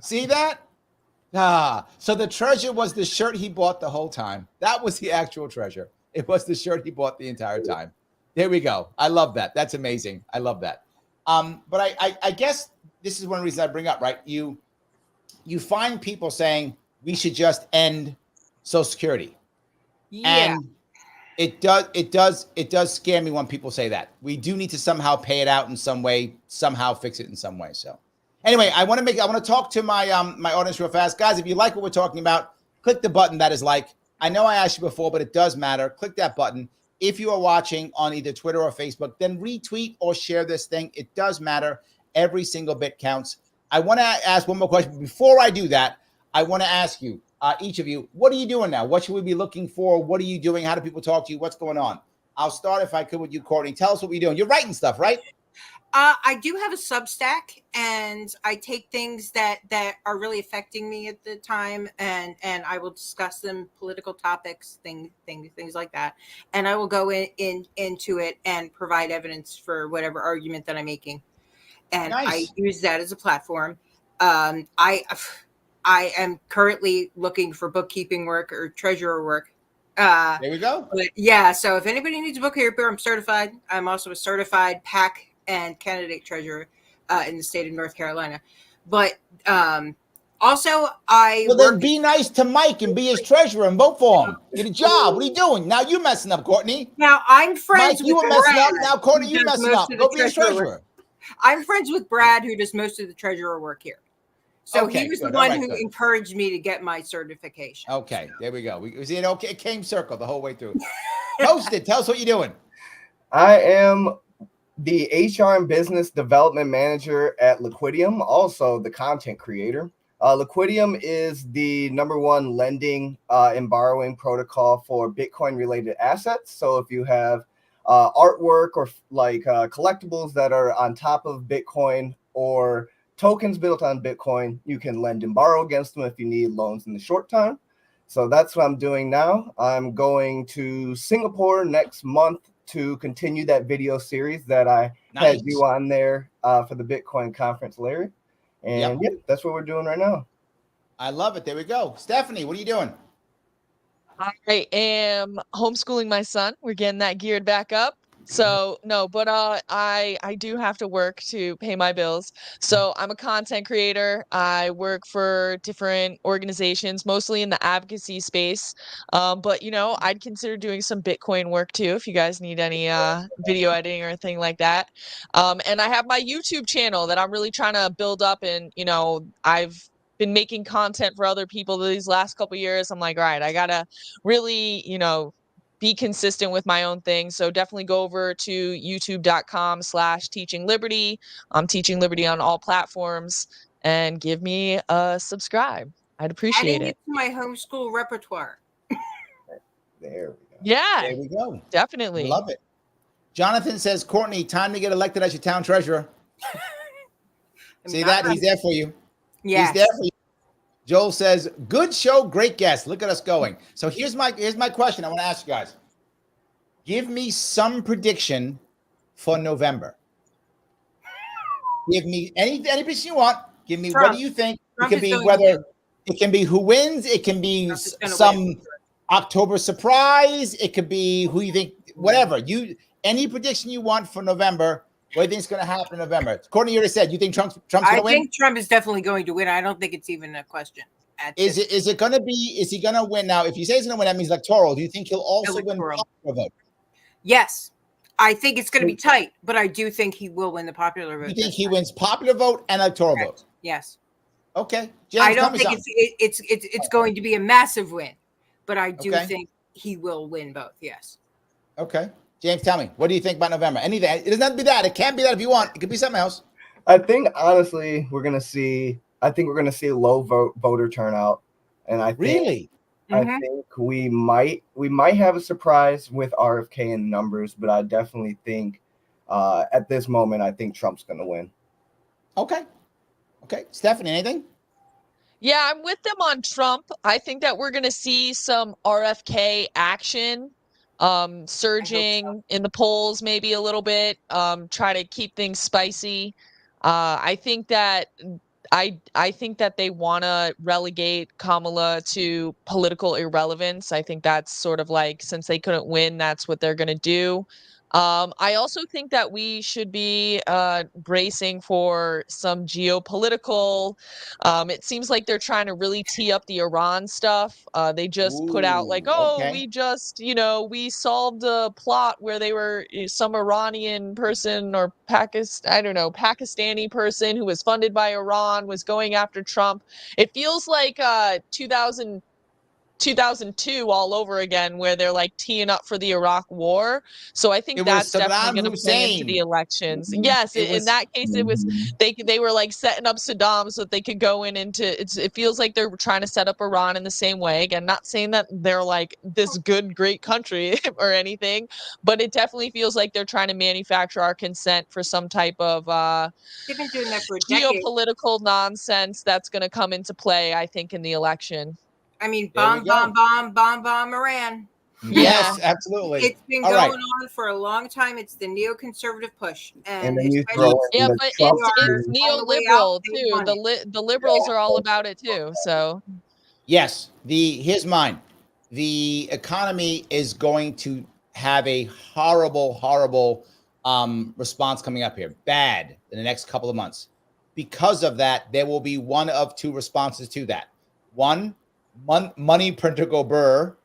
See that? So the treasure was the shirt he bought the whole time. That was the actual treasure. It was the shirt he bought the entire time. There we go. I love that. That's amazing. I love that. But I guess this is one reason I bring up, right? You find people saying, we should just end Social Security. Yeah. And it does scare me when people say that. We do need to somehow pay it out in some way, somehow fix it in some way. So anyway, I want to talk to my my audience real fast. Guys, if you like what we're talking about, click the button that is like. I know I asked you before, but it does matter. Click that button. If you are watching on either Twitter or Facebook, then retweet or share this thing. It does matter. Every single bit counts. I want to ask one more question. Before I do that, I want to ask you, each of you, what are you doing now? What should we be looking for? What are you doing? How do people talk to you? What's going on? I'll start, if I could, with you, Courtney. Tell us what you're doing. You're writing stuff, right? I do have a Substack, and I take things that are really affecting me at the time, and I will discuss them, political topics, things like that, and I will go into it and provide evidence for whatever argument that I'm making, and Nice. I use that as a platform. I am currently looking for bookkeeping work or treasurer work. There we go. Yeah, so if anybody needs a bookkeeper, I'm certified. I'm also a certified PAC and candidate treasurer in the state of North Carolina. But also, then be nice to Mike and be his treasurer and vote for him. Get a job. What are you doing? Now you messing up, Courtney. Now I'm friends Mike, you with were messing Brad, up. Now Courtney, you messing up. Go be his treasurer. I'm friends with Brad, who does most of the treasurer work here. So Okay, he was good. the one All right, who good. encouraged me to get my certification. Okay, there we go. It came circle the whole way through. Post it. Tell us what you're doing. I am the HR and business development manager at Liquidium, also the content creator. Liquidium is the #1 lending and borrowing protocol for Bitcoin related assets. So if you have artwork or like collectibles that are on top of Bitcoin or tokens built on Bitcoin, you can lend and borrow against them if you need loans in the short term. So that's what I'm doing now. I'm going to Singapore next month to continue that video series that I had you on there for the Bitcoin conference, Larry. And yeah, that's what we're doing right now. I love it. There we go. Stephanie, what are you doing? I am homeschooling my son. We're getting that geared back up. So no, but I do have to work to pay my bills. So I'm a content creator. I work for different organizations, mostly in the advocacy space. But I'd consider doing some Bitcoin work too if you guys need any video editing or anything like that. And I have my YouTube channel that I'm really trying to build up, and I've been making content for other people these last couple of years. I'm like, all right, I gotta really, be consistent with my own thing. So definitely go over to youtube.com/teaching liberty. I'm teaching liberty on all platforms, and give me a subscribe. I'd appreciate it. To my homeschool repertoire. There we go. Yeah, there we go. Definitely. Love it. Jonathan says, Courtney, time to get elected as your town treasurer. See that? He's there for you. Yes. He's there for you. Joel says, good show, great guest. Look at us going. So here's my question I want to ask you guys. Give me some prediction for November. Give me any prediction you want. Give me, what do you think? Trump, it can be whether it can be who wins. It can be some October surprise. It could be who you think, whatever. Any prediction you want for November. What do you think is going to happen in November? Courtney, you already said you think Trump's going to win? I think Trump is definitely going to win. I don't think it's even a question. Is he going to win now? If you say he's going to win, that means electoral. Do you think he'll also win popular vote? Yes. I think it's going to be tight, but I do think he will win the popular vote. You think he wins popular vote and electoral vote? Yes. Okay. James, I don't think it's going to be a massive win, but I do think he will win both. Yes. Okay. James, tell me, what do you think about November? Anything? It doesn't have to be that. It can be that if you want. It could be something else. I think honestly, we're gonna see low voter turnout, and I think I think we might have a surprise with RFK in numbers, but I definitely think at this moment I think Trump's gonna win. Okay. Stephanie, anything? Yeah, I'm with them on Trump. I think that we're gonna see some RFK action. Surging in the polls maybe a little bit, try to keep things spicy. I think that they want to relegate Kamala to political irrelevance. I think that's sort of like, since they couldn't win, that's what they're going to do. I also think that we should be bracing for some geopolitical. It seems like they're trying to really tee up the Iran stuff. They just put out like, Ooh, oh, okay. we just, we solved a plot where they were some Iranian person or Pakistani person who was funded by Iran was going after Trump. It feels like 2002 all over again, where they're like teeing up for the Iraq war. So I think It was that's definitely Saddam going to play into the Hussein. elections. Yes, It in was that case, it was they were like setting up Saddam so that they could go in into it feels like they're trying to set up Iran in the same way. Again, not saying that they're like this good, great country or anything, but it definitely feels like they're trying to manufacture our consent for some type of They've been doing that for a decade. geopolitical nonsense that's going to come into play, I think, in the election. I mean, There we bomb, go. bomb, bomb, bomb, bomb Iran. Yes, Yeah. absolutely. It's been All right. going on for a long time. It's the neoconservative push, And and then you especially throw Yeah, in the but Trump it's thing. on the way out, neoliberal they too. want The liberals are all about it too. So Yes, here's mine. The economy is going to have a horrible, horrible response coming up here. Bad in the next couple of months. Because of that, there will be one of two responses to that. One, money printer go burr,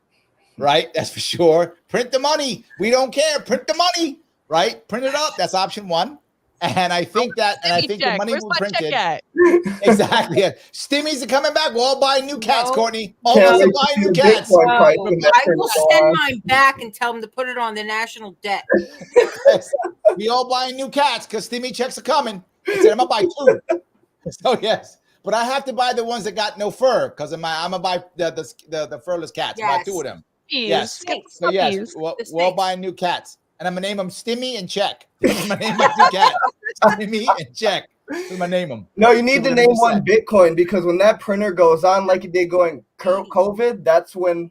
right? That's for sure. Print the money. We don't care. Print the money, right? Print it up. That's option one. And I think the money Where's will my be check printed. at? Exactly. Yeah. Stimmies are coming back. We're all buying new cats, No. Courtney. All Can't of us wait are to buying see new the cats. Bitcoin price No, when that I turns will send on. mine back and tell them to put it on the national debt. Yes. We all buying new cats because Stimmy checks are coming. I said I'm gonna buy two. So yes, but I have to buy the ones that got no fur because I'm gonna buy the furless cats. Buy two of them. Yes. Get Snakes. So yes, puppies. we're The all snakes. buying new cats, and I'm gonna name them Stimmy and Check. I'm gonna name my two cats Stimmy and Check. I'm gonna name them. No, you need So to we're name gonna be one set. Bitcoin because when that printer goes on like it did going COVID, that's when.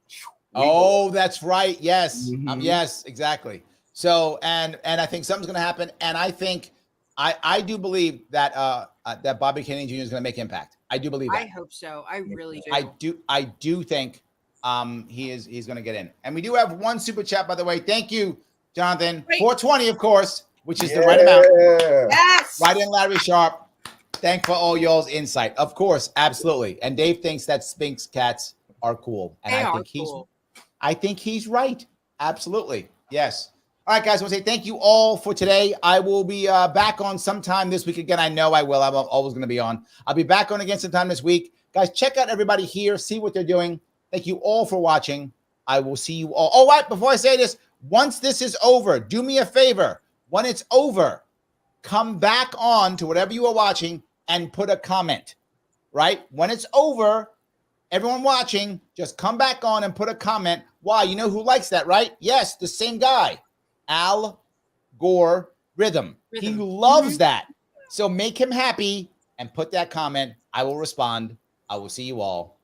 Oh, that's right. Yes. Mhm. Yes, exactly. So and I think something's going to happen, and I think I do believe that that Bobby Kennedy Jr. is going to make impact. I do believe that. I hope so. I really do. I do think he's going to get in. And we do have one super chat, by the way. Thank you, Jonathan. Great. 420, of course, which is the right amount. Yeah. Yes. Right in, Larry Sharpe. Thank for all y'all's insight. Of course, absolutely. And Dave thinks that Sphinx cats are cool, and They I are think he's cool. I think he's right. Absolutely. Yes. All right, guys. I want to say thank you all for today. I will be back on sometime this week again. I know I will. I'm always going to be on. I'll be back on again sometime this week. Guys, check out everybody here. See what they're doing. Thank you all for watching. I will see you all. Oh, right. Before I say this, once this is over, do me a favor. When it's over, come back on to whatever you are watching and put a comment, right? When it's over, everyone watching, just come back on and put a comment. Why? You know who likes that, right? Yes, the same guy, Al Gore Rhythm. He loves that. So make him happy and put that comment. I will respond. I will see you all